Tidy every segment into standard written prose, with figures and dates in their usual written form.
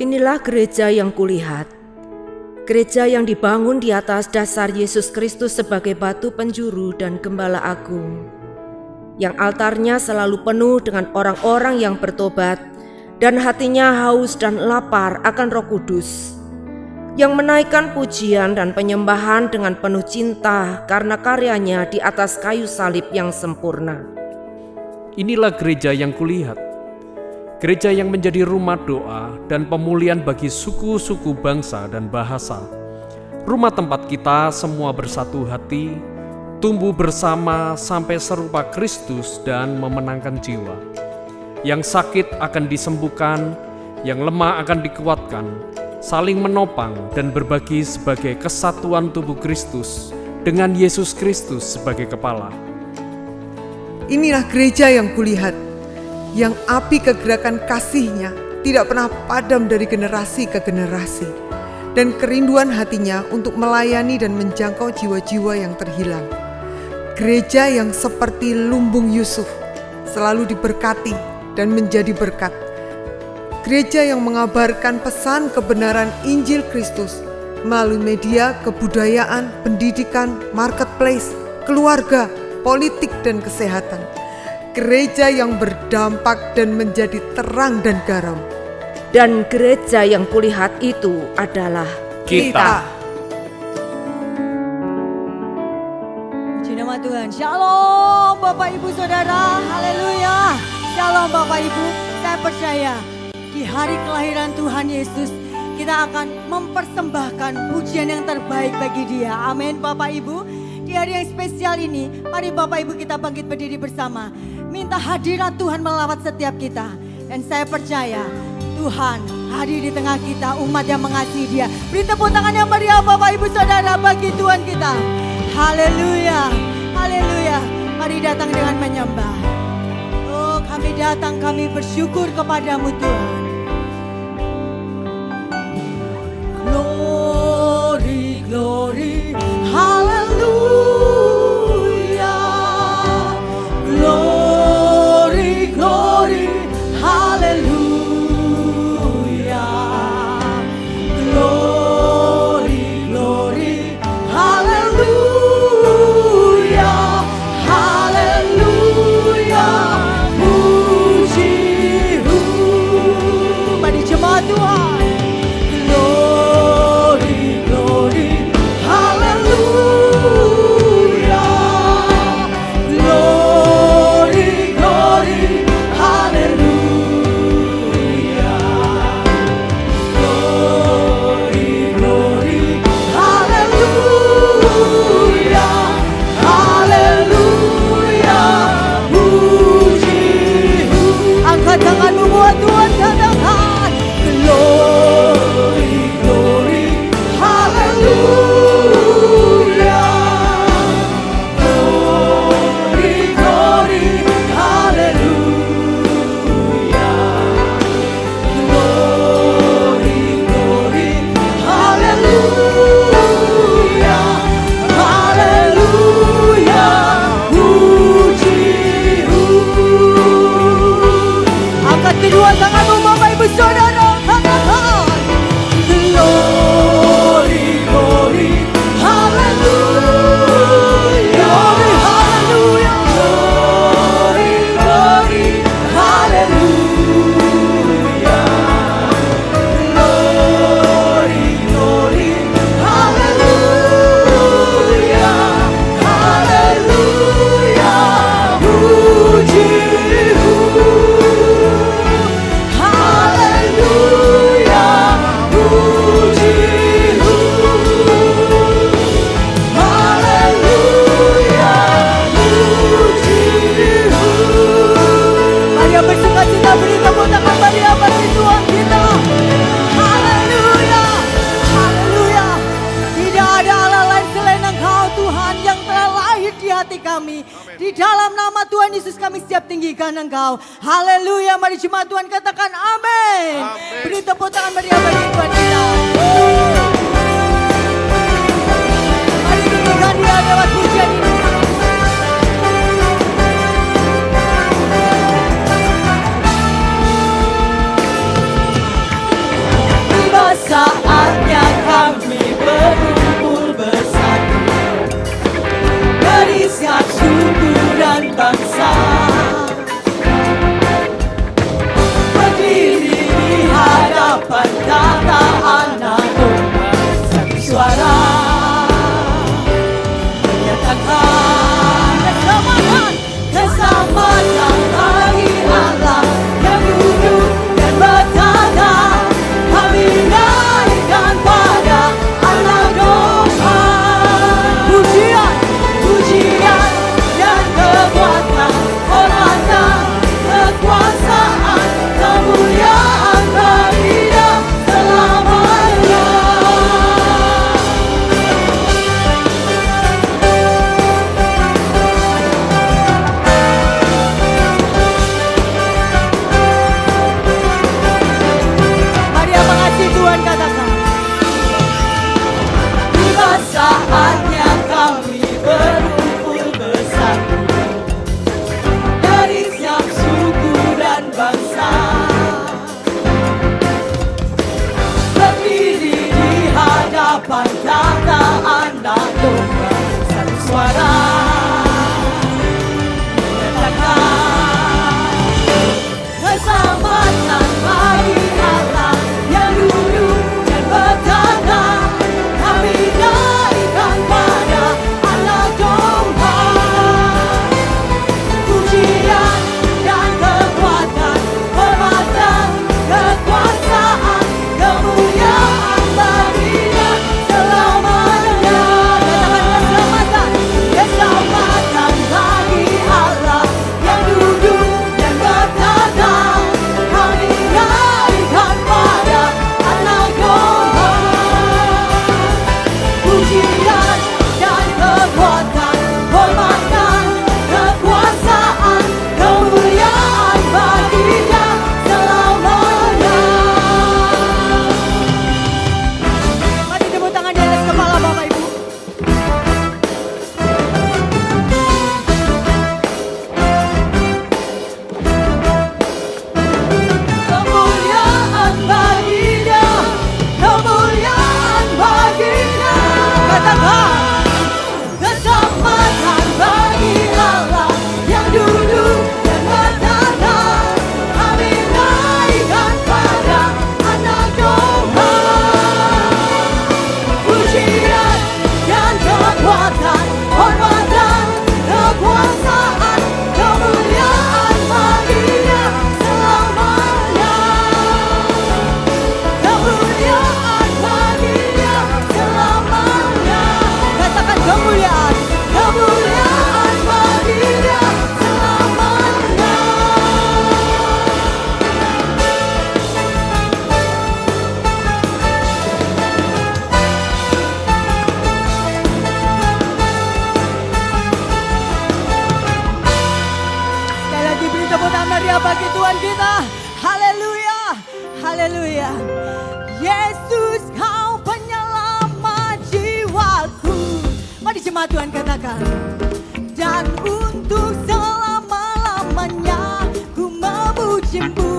Inilah gereja yang kulihat, gereja yang dibangun di atas dasar Yesus Kristus sebagai batu penjuru dan gembala agung, yang altarnya selalu penuh dengan orang-orang yang bertobat dan hatinya haus dan lapar akan Roh Kudus, yang menaikkan pujian dan penyembahan dengan penuh cinta karena karyanya di atas kayu salib yang sempurna. Inilah gereja yang kulihat, gereja yang menjadi rumah doa dan pemulihan bagi suku-suku bangsa dan bahasa. Rumah tempat kita semua bersatu hati, tumbuh bersama sampai serupa Kristus dan memenangkan jiwa. Yang sakit akan disembuhkan, yang lemah akan dikuatkan, saling menopang dan berbagi sebagai kesatuan tubuh Kristus dengan Yesus Kristus sebagai kepala. Inilah gereja yang kulihat, yang api kegerakan kasih-Nya tidak pernah padam dari generasi ke generasi, dan kerinduan hatinya untuk melayani dan menjangkau jiwa-jiwa yang terhilang. Gereja yang seperti lumbung Yusuf, selalu diberkati dan menjadi berkat. Gereja yang mengabarkan pesan kebenaran Injil Kristus melalui media, kebudayaan, pendidikan, marketplace, keluarga, politik, dan kesehatan. Gereja yang berdampak dan menjadi terang dan garam. Dan gereja yang kulihat itu adalah Kita. Puji nama Tuhan. Shalom Bapak Ibu Saudara. Haleluya. Shalom Bapak Ibu. Saya percaya di hari kelahiran Tuhan Yesus kita akan mempersembahkan pujian yang terbaik bagi Dia. Amin Bapak Ibu. Di hari yang spesial ini, mari Bapak Ibu kita bangkit berdiri bersama. Minta hadirat Tuhan melawat setiap kita. Dan saya percaya Tuhan hadir di tengah kita, umat yang mengasihi Dia. Beri tepuk tangan yang meriah Bapak Ibu Saudara bagi Tuhan kita. Haleluya, haleluya. Mari datang dengan menyembah. Oh, kami datang, kami bersyukur kepadamu Tuhan. Glory, glory, haleluya. Glory, glory, haleluya. Glory, glory, haleluya. Haleluya. Puji, mari jemaat Tuhan. Tanganmu buat Tuhan katakan glory, glory, haleluya. Glory, glory, haleluya. Glory, glory, haleluya. Haleluya. Angkat kedua tanganmu Bapak Ibu Saudara, katakan glory, glory, haleluya. Glory, haleluya. Glory, glory, haleluya. Glory, glory, haleluya. Haleluya. Puji, haleluya, puji, haleluya, puji. Mari bersukacita beri tepuk tangan meriah bagi Tuhan kita. Haleluya, haleluya. Tidak ada Allah lain selain Engkau Tuhan yang telah lahir di hati kami. Di dalam nama Tuhan Yesus kami siap tinggikan Engkau. Haleluya. Mari jemaat Tuhan katakan amin. Beri tepuk tangan meriah bagi Tuhan kita. Mari tinggikan Dia lewat pujian ini. depan kata anak domba, satu suara menyatakan keselamatan bagi Allah yang duduk dan bertata. Kami naikkan pada anak domba, pujian dan kekuatan, hormatan, kekuasaan, kemuliaan baginya selamanya. Katakan keselamatan, keselamatan bagi Allah yang duduk dan bertata. Kami naikkan pada anak domba, pujian dan kekuatan, hormatan, kekuasaan, kemuliaan baginya selamanya. Mari tepuk tangan di atas kepala Bapak Ibu. Kemuliaan baginya, kemuliaan baginya. Katakan keselamatan bagi Allah yang duduk dan bertata. Kami naikkan pada anak domba, pujian dan kekuatan, hormatan, kekuasaan, kemuliaan baginya selamanya. Kemuliaan baginya selamanya. Katakan kemuliaan, kemuliaan baginya selamanya. Sekali lagi beri tepuk tangan meriah bagi Tuhan kita. Haleluya, haleluya. Yesus kau penyelamat jiwaku. Mari jemaat Tuhan katakan. Dan untuk selama-lamanya ku memujimu.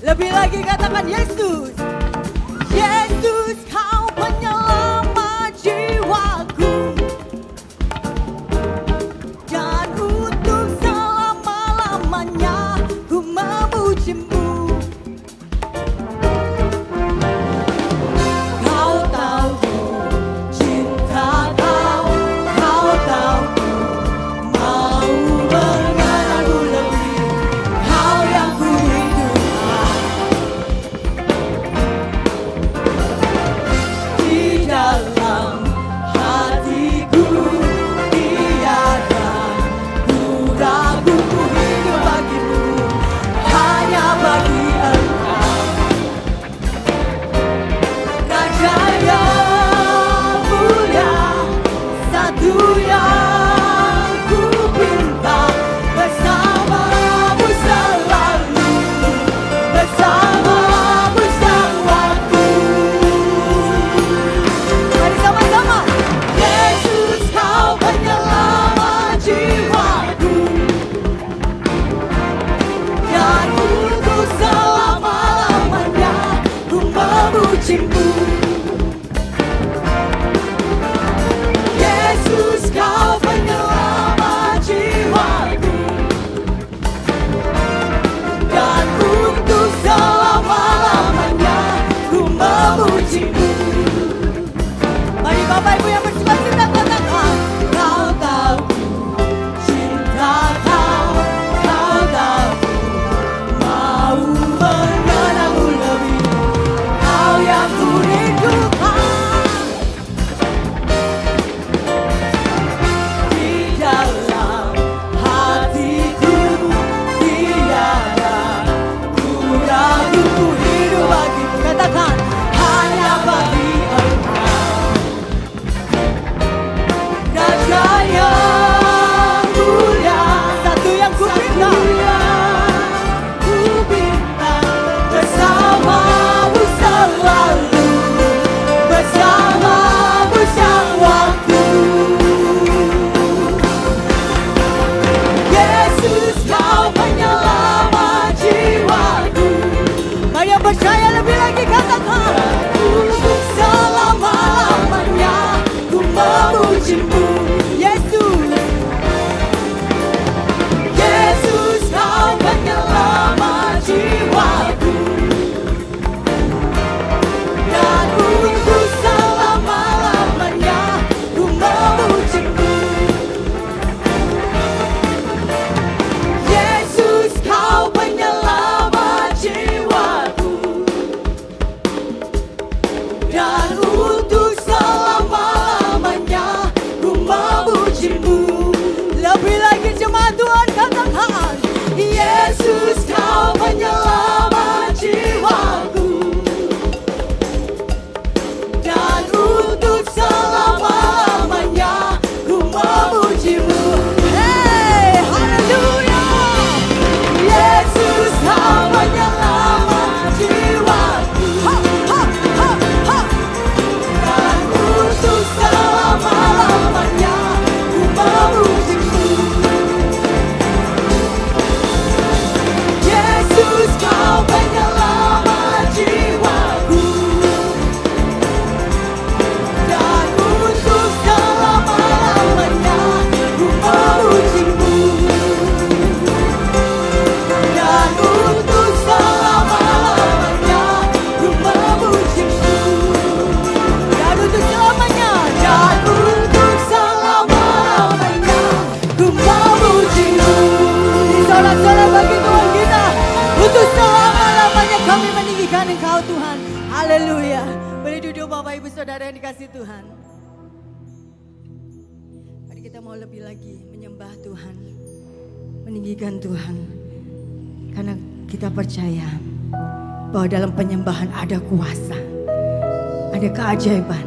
Lebih lagi katakan Yesus. Yesus kau penyelamat jiwaku. Dan untuk selama-lamanya ku memujimu. Kau tahu cinta kau tahu mau mengenalku lebih. Kau yang ku rindukan di dalam hatiku. Tiada ku ragu, ku hidup bagimu, hanya bagi Engkau. Raja yang mulia, satu yang ku pinta, bersamamu selalu, bersamamu sang waktu. Mari sama-sama. Yesus kau penyelamat jiwaku. Dan untuk selama-lamanya ku memujimu. Yesus kau penyelamat jiwaku. Dan untuk selama-lamanya ku memujimu. Mari Bapak Ibu yang bersuka-cita katakan. Kau tahu cinta kau tahu mau mengenalmu lebih. Kau yang ku Tuhan. Haleluya. Boleh duduk Bapak Ibu Saudara yang dikasih Tuhan. Mari kita mau lebih lagi menyembah Tuhan, meninggikan Tuhan. Karena kita percaya bahwa dalam penyembahan ada kuasa, ada keajaiban.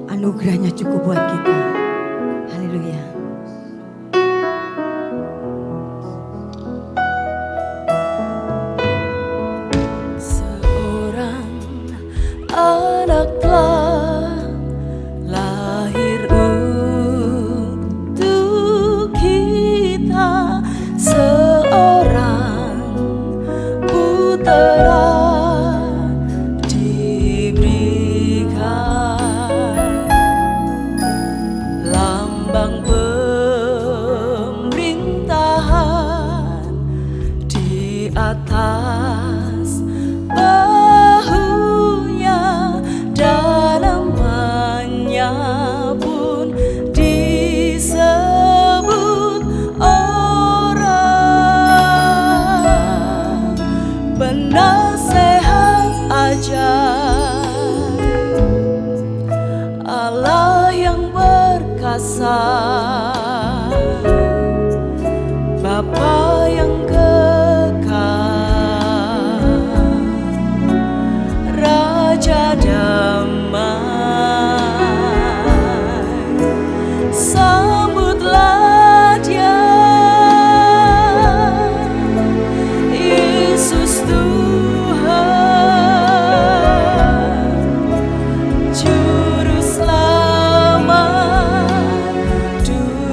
Anugerahnya cukup buat kita. Haleluya. Seorang anak telah lahir untuk kita, seorang putera diberikan, lambang pemerintahan di atas bahunya, dan namanya pun disebut orang penasehat ajaib, Allah yang perkasa, Bapa yang kekal, Raja damai. Sambutlah Dia, Yesus Tuhan, Juru Selamat dunia.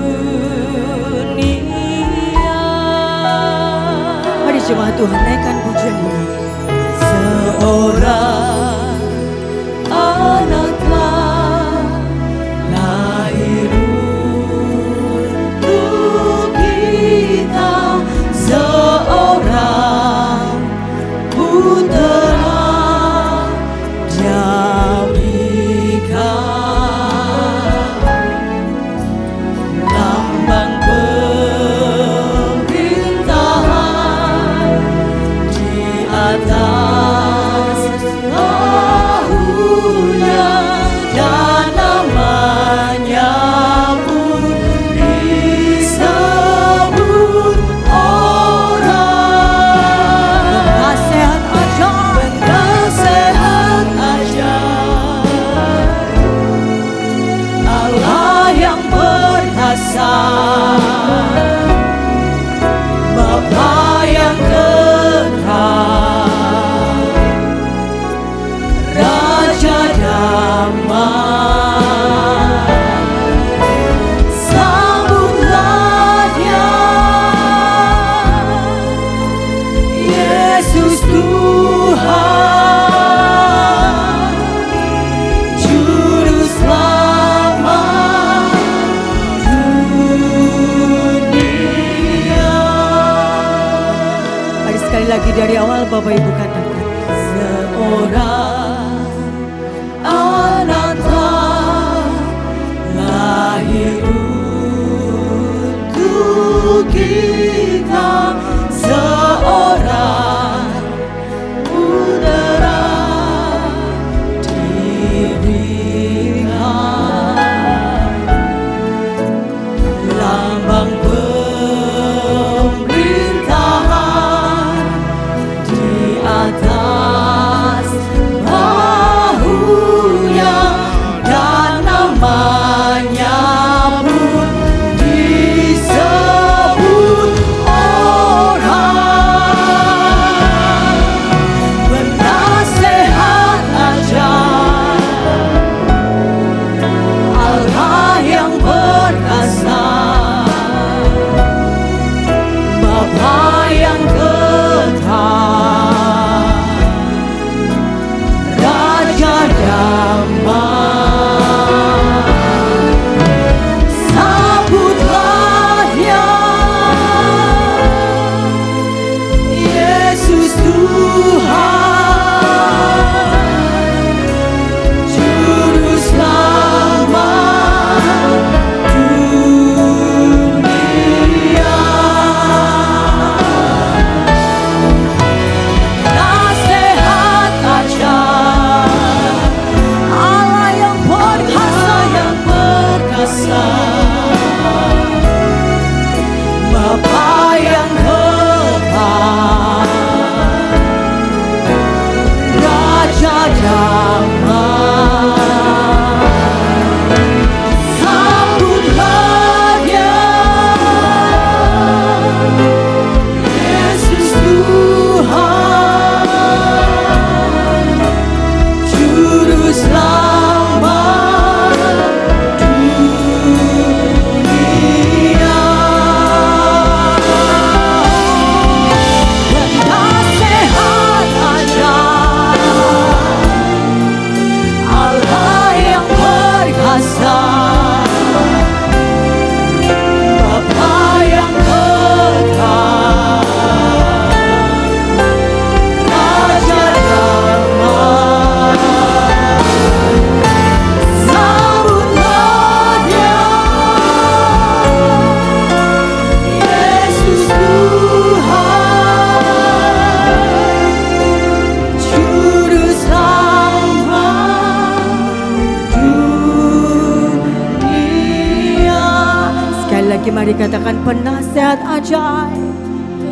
katakan penasehat ajaib,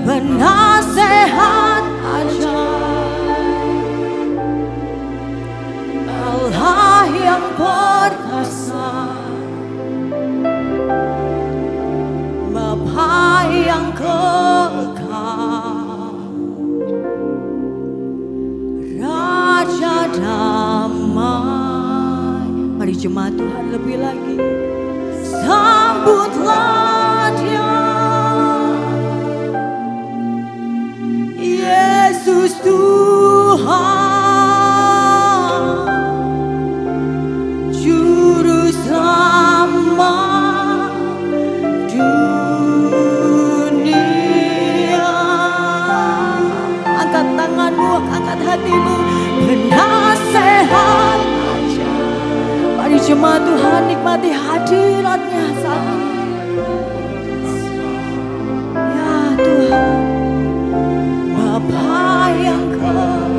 penasehat ajaib, Allah yang perkasa, Bapa yang kekal, Raja damai. Mari jemaat Tuhan lebih lagi, sambutlah Dia, Yesus Tuhan, Juru Selamat dunia. Angkat tanganmu, angkat hatimu, penasehat. Mari jemaat Tuhan nikmati hadirat-Nya saat ini. Ya Tuhan, Bapa yang kekal,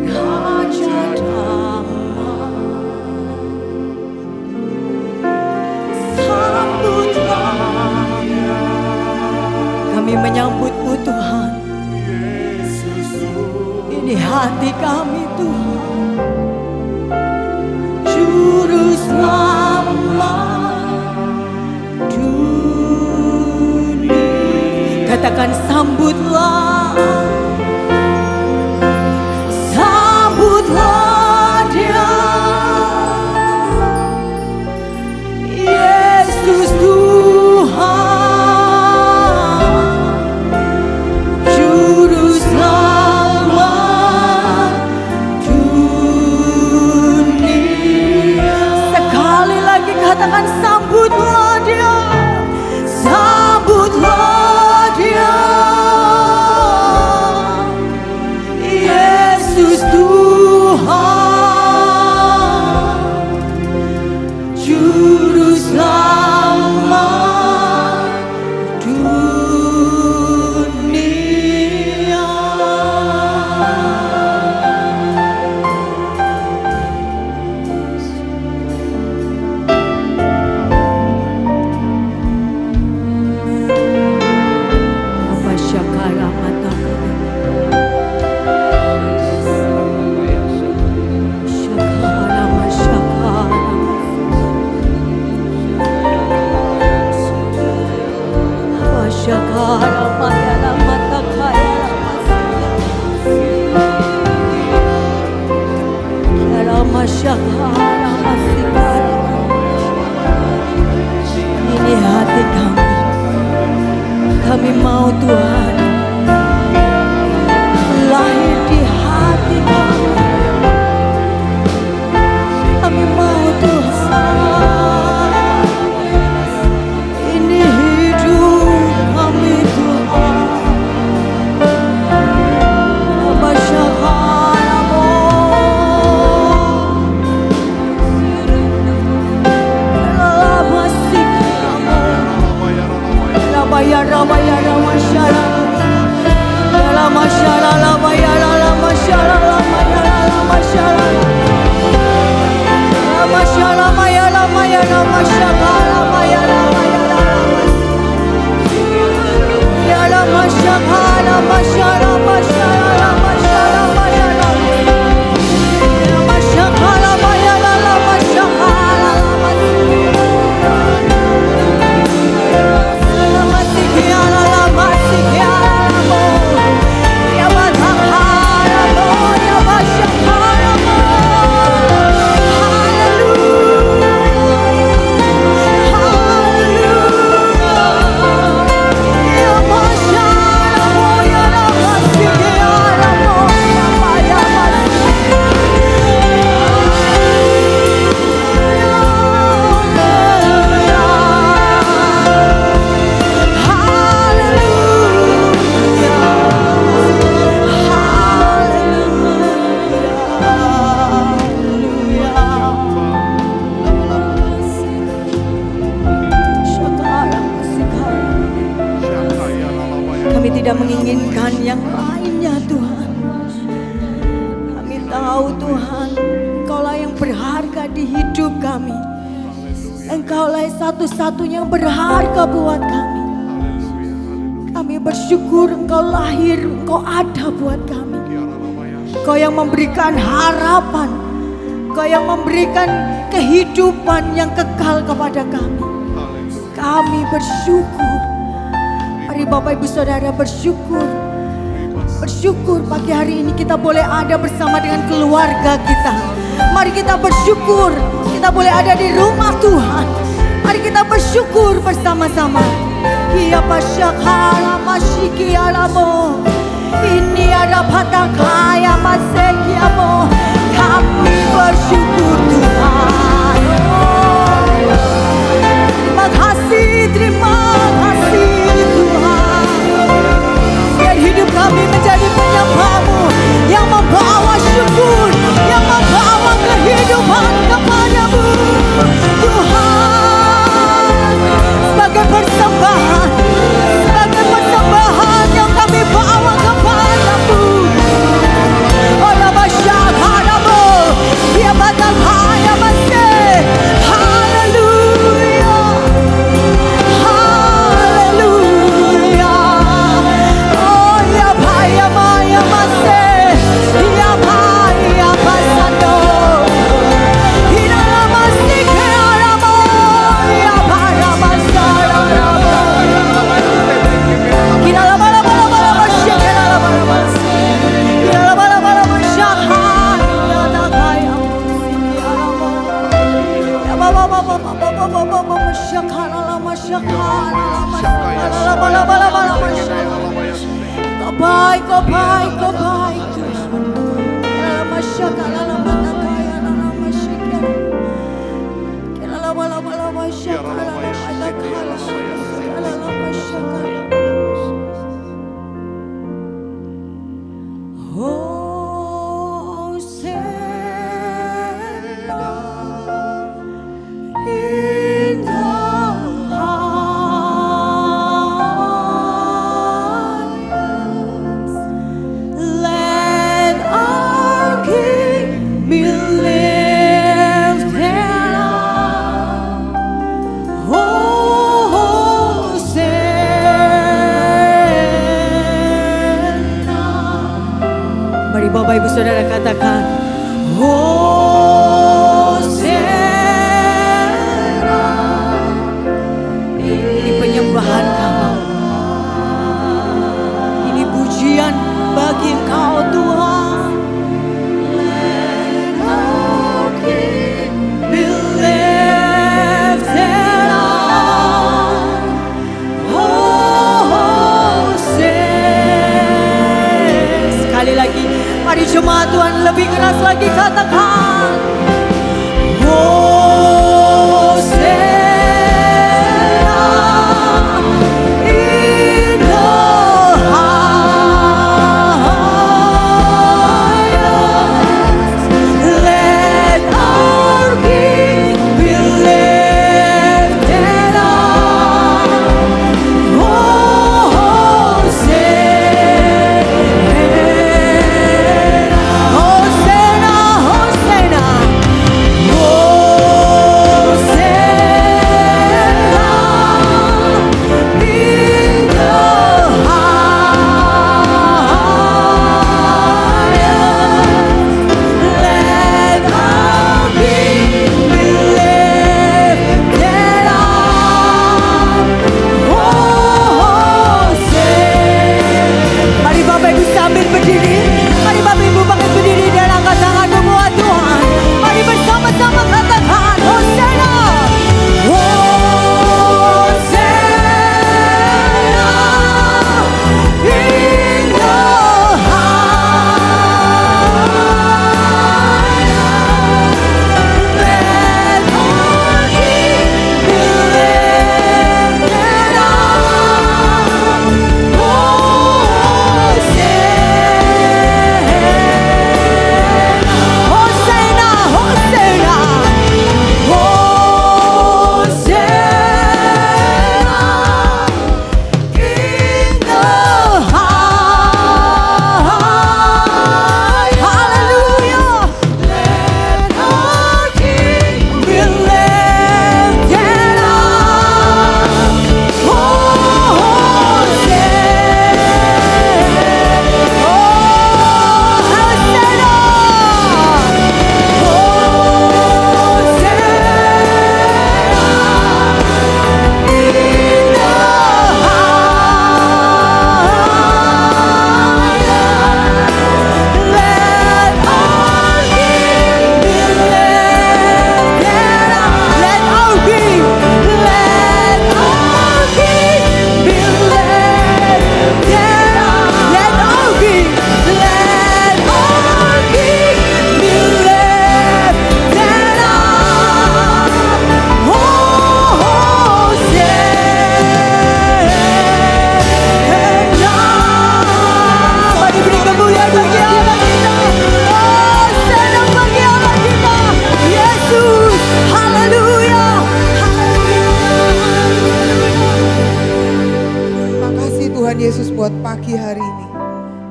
Raja damai, sambutlah. Kami menyambut-Mu Tuhan. Ini hati kami Tuhan, Juru Selamat dunia. Katakan sambutlah, sambutlah Dia, Yesus Tuhan, Juru Selamat. Katakan sambutlah Dia, sambutlah Dia, Yesus Tuhan, Juru Selamat dunia. Ini hati kami, kami mau Tuhan lahir di hati kami. Kami mau Tuhan, ini hidup kami Tuhan. Kami tidak menginginkan yang lainnya Tuhan. Kami tahu Tuhan, Engkaulah yang berharga di hidup kami. Engkaulah satu-satunya yang berharga buat kami. Kami bersyukur Engkau lahir, Engkau ada buat kami. Engkau yang memberikan harapan, Engkau yang memberikan kehidupan yang kekal kepada kami. Kami bersyukur. Mari Bapak Ibu Saudara bersyukur. Bersyukur pagi hari ini kita boleh ada bersama dengan keluarga kita. Mari kita bersyukur kita boleh ada di rumah Tuhan. Mari kita bersyukur bersama-sama. Kia pasyakala masyikialamo. Ini ada patakaya masekiamo. Kami bersyukur Tuhan. Terima kasih Tuhan. Biar hidup kami menjadi penyembah-Mu yang membawa syukur, yang membawa kehidupan kepada-Mu Tuhan. Sebagai persembahan yang kami bawa kepada-Mu. Ora masyakaramu, dia batang haya masih. Haleluya, haleluya. Oh ya Baya Maya masih, ya Baya pasando. Hinala masih kealamu, ya Baya masararamu. Hinala bala bala bala masih kealamu. Hinala bala bala masyahan, ya nakaya musik kealamu. Ya baba baba baba baba baba masyakala masyakala masyakala bala bala bala masyahan. Kau baik Tuhan. Kela masyakala lama nakaya lama masyikya. Kela lama lama lama masyakala lama nakaya lama masyakala. Hosanna in the highest. Let our King be lifted up. Hosanna. Mari Bapak Ibu Saudara katakan Hosanna. Ini penyembahan kami. Ini pujian bagi Engkau Tuhan. Let our King be lifted up. Hosanna. Sekali lagi, mari jemaat Tuhan lebih keras lagi katakan Hosanna in the highest. Let our King be lifted up. Hosanna, Hosanna, Hosanna.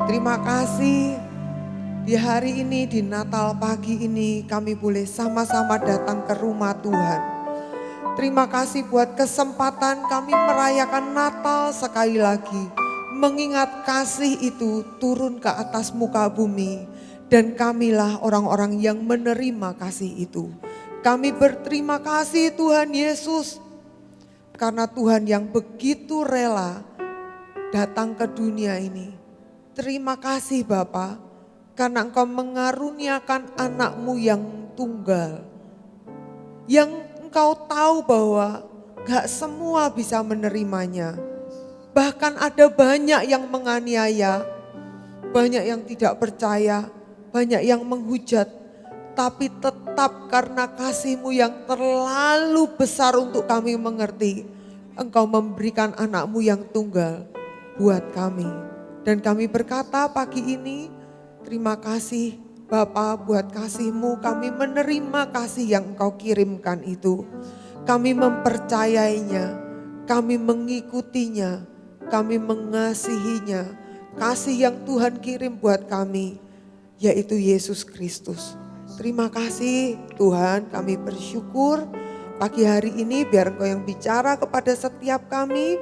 Terima kasih di hari ini, di Natal pagi ini kami boleh sama-sama datang ke rumah Tuhan. Terima kasih buat kesempatan kami merayakan Natal sekali lagi. Mengingat kasih itu turun ke atas muka bumi. Dan kamilah orang-orang yang menerima kasih itu. Kami berterima kasih Tuhan Yesus. Karena Tuhan yang begitu rela datang ke dunia ini. Terima kasih Bapa, karena Engkau mengaruniakan anak-Mu yang tunggal. Yang Engkau tahu bahwa gak semua bisa menerimanya. Bahkan ada banyak yang menganiaya, banyak yang tidak percaya, banyak yang menghujat. Tapi tetap karena kasih-Mu yang terlalu besar untuk kami mengerti, Engkau memberikan anak-Mu yang tunggal buat kami. Dan kami berkata pagi ini, terima kasih Bapa buat kasih-Mu, kami menerima kasih yang Engkau kirimkan itu. Kami mempercayainya, kami mengikutinya, kami mengasihinya. Kasih yang Tuhan kirim buat kami, yaitu Yesus Kristus. Terima kasih Tuhan, kami bersyukur pagi hari ini biar Engkau yang bicara kepada setiap kami.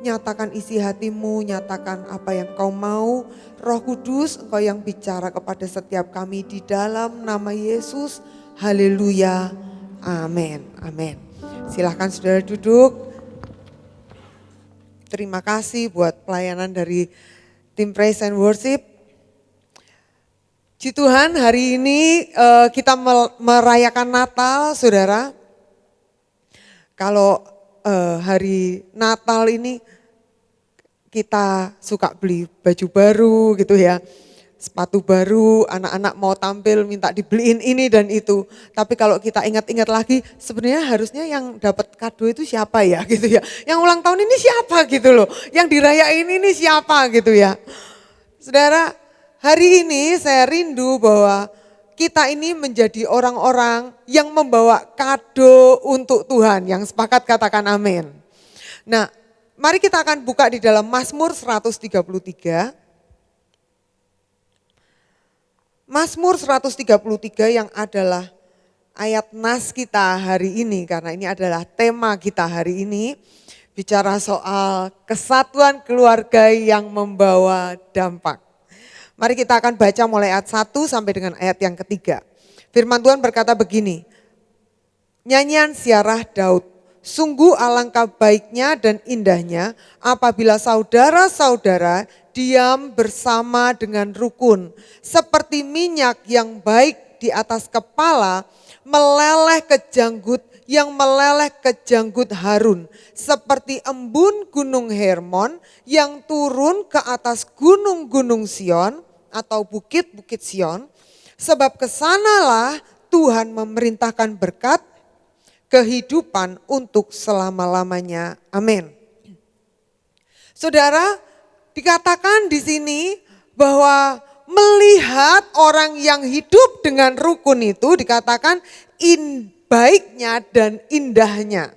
Nyatakan isi hati-Mu, nyatakan apa yang Kau mau. Roh Kudus, Engkau yang bicara kepada setiap kami di dalam nama Yesus. Haleluya. Amin. Amin. Silahkan saudara duduk. Terima kasih buat pelayanan dari tim Praise and Worship. Puji Tuhan, hari ini kita merayakan Natal, saudara. Kalau hari Natal ini kita suka beli baju baru gitu ya, sepatu baru, anak-anak mau tampil minta dibeliin ini dan itu. Tapi kalau kita ingat-ingat lagi, sebenarnya harusnya yang dapat kado itu siapa ya gitu ya. Yang ulang tahun ini siapa gitu loh, yang dirayain ini siapa gitu ya. Saudara, hari ini saya rindu bahwa kita ini menjadi orang-orang yang membawa kado untuk Tuhan. Yang sepakat katakan amin. Nah, mari kita akan buka di dalam Mazmur 133. Mazmur 133 yang adalah ayat nas kita hari ini. Karena ini adalah tema kita hari ini. Bicara soal kesatuan keluarga yang membawa dampak. Mari kita akan baca mulai ayat 1 sampai dengan ayat yang ketiga. Firman Tuhan berkata begini. Nyanyian Ziarah Daud. Sungguh alangkah baiknya dan indahnya apabila saudara-saudara diam bersama dengan rukun. Seperti minyak yang baik di atas kepala meleleh ke janggut yang meleleh ke janggut Harun. Seperti embun gunung Hermon yang turun ke atas gunung-gunung Sion atau bukit-bukit Sion. Sebab kesanalah Tuhan memerintahkan berkat kehidupan untuk selama-lamanya. Amin. Saudara, dikatakan di sini bahwa melihat orang yang hidup dengan rukun itu dikatakan baiknya dan indahnya.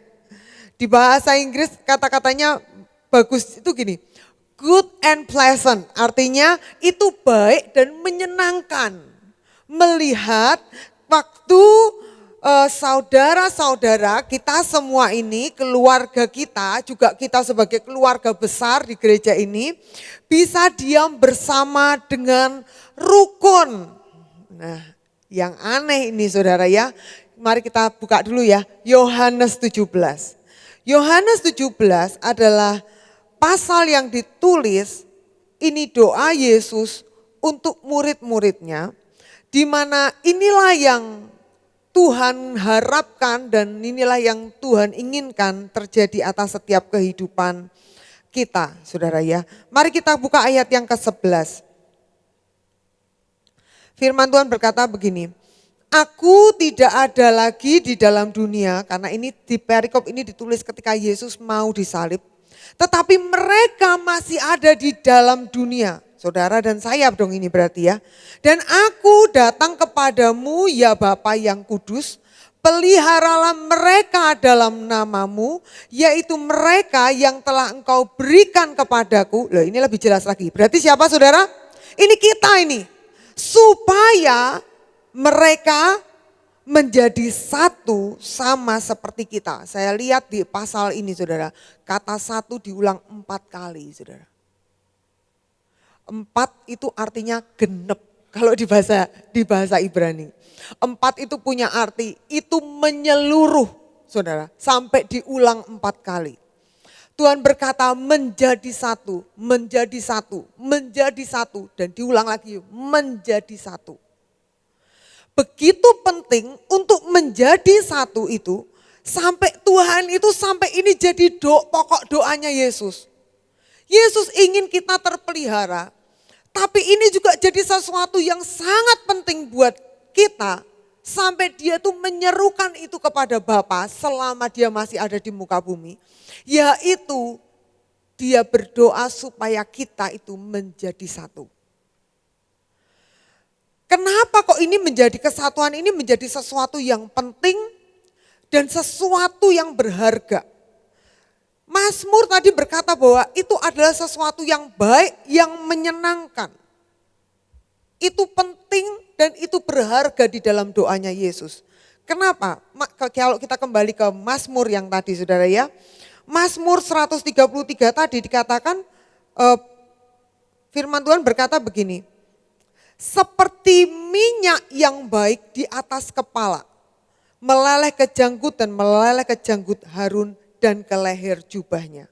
Di bahasa Inggris kata-katanya bagus itu gini, good and pleasant, artinya itu baik dan menyenangkan. Melihat waktu saudara-saudara kita semua ini, keluarga kita, juga kita sebagai keluarga besar di gereja ini, bisa diam bersama dengan rukun. Nah, yang aneh ini saudara ya, mari kita buka dulu ya, Yohanes 17. Yohanes 17 adalah pasal yang ditulis, ini doa Yesus untuk murid-muridnya, di mana inilah yang Tuhan harapkan dan inilah yang Tuhan inginkan terjadi atas setiap kehidupan kita, saudara ya. Mari kita buka ayat yang ke-11. Firman Tuhan berkata begini, aku tidak ada lagi di dalam dunia, karena ini di perikop ini ditulis ketika Yesus mau disalib. Tetapi mereka masih ada di dalam dunia. Saudara dan saya dong ini berarti ya. Dan aku datang kepadamu ya Bapa yang kudus, peliharalah mereka dalam namamu, yaitu mereka yang telah engkau berikan kepadaku. Loh, ini lebih jelas lagi. Berarti siapa saudara? Ini kita ini. Supaya mereka menjadi satu sama seperti kita. Saya lihat di pasal ini saudara, kata satu diulang 4 kali saudara. 4 itu artinya genep kalau di bahasa Ibrani. 4 itu punya arti, itu menyeluruh saudara, sampai diulang 4 kali. Tuhan berkata menjadi satu, menjadi satu, menjadi satu. Dan diulang lagi, menjadi satu. Begitu penting untuk menjadi satu itu, sampai Tuhan itu sampai ini jadi pokok doanya Yesus. Yesus ingin kita terpelihara, tapi ini juga jadi sesuatu yang sangat penting buat kita, sampai dia tuh menyerukan itu kepada Bapa selama dia masih ada di muka bumi. Yaitu dia berdoa supaya kita itu menjadi satu. Kenapa kok ini menjadi kesatuan ini menjadi sesuatu yang penting dan sesuatu yang berharga. Mazmur tadi berkata bahwa itu adalah sesuatu yang baik, yang menyenangkan. Itu penting dan itu berharga di dalam doanya Yesus. Kenapa? Kalau kita kembali ke Mazmur yang tadi saudara ya. Mazmur 133 tadi dikatakan firman Tuhan berkata begini. Seperti minyak yang baik di atas kepala, meleleh ke janggut dan meleleh ke janggut Harun dan ke leher jubahnya.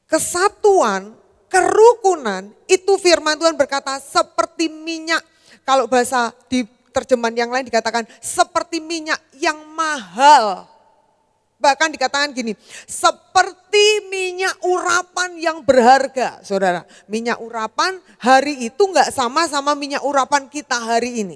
Kesatuan, kerukunan itu firman Tuhan berkata seperti minyak. Kalau bahasa di terjemahan yang lain dikatakan seperti minyak yang mahal. Bahkan dikatakan gini, seperti minyak urapan yang berharga. Saudara, minyak urapan hari itu enggak sama minyak urapan kita hari ini.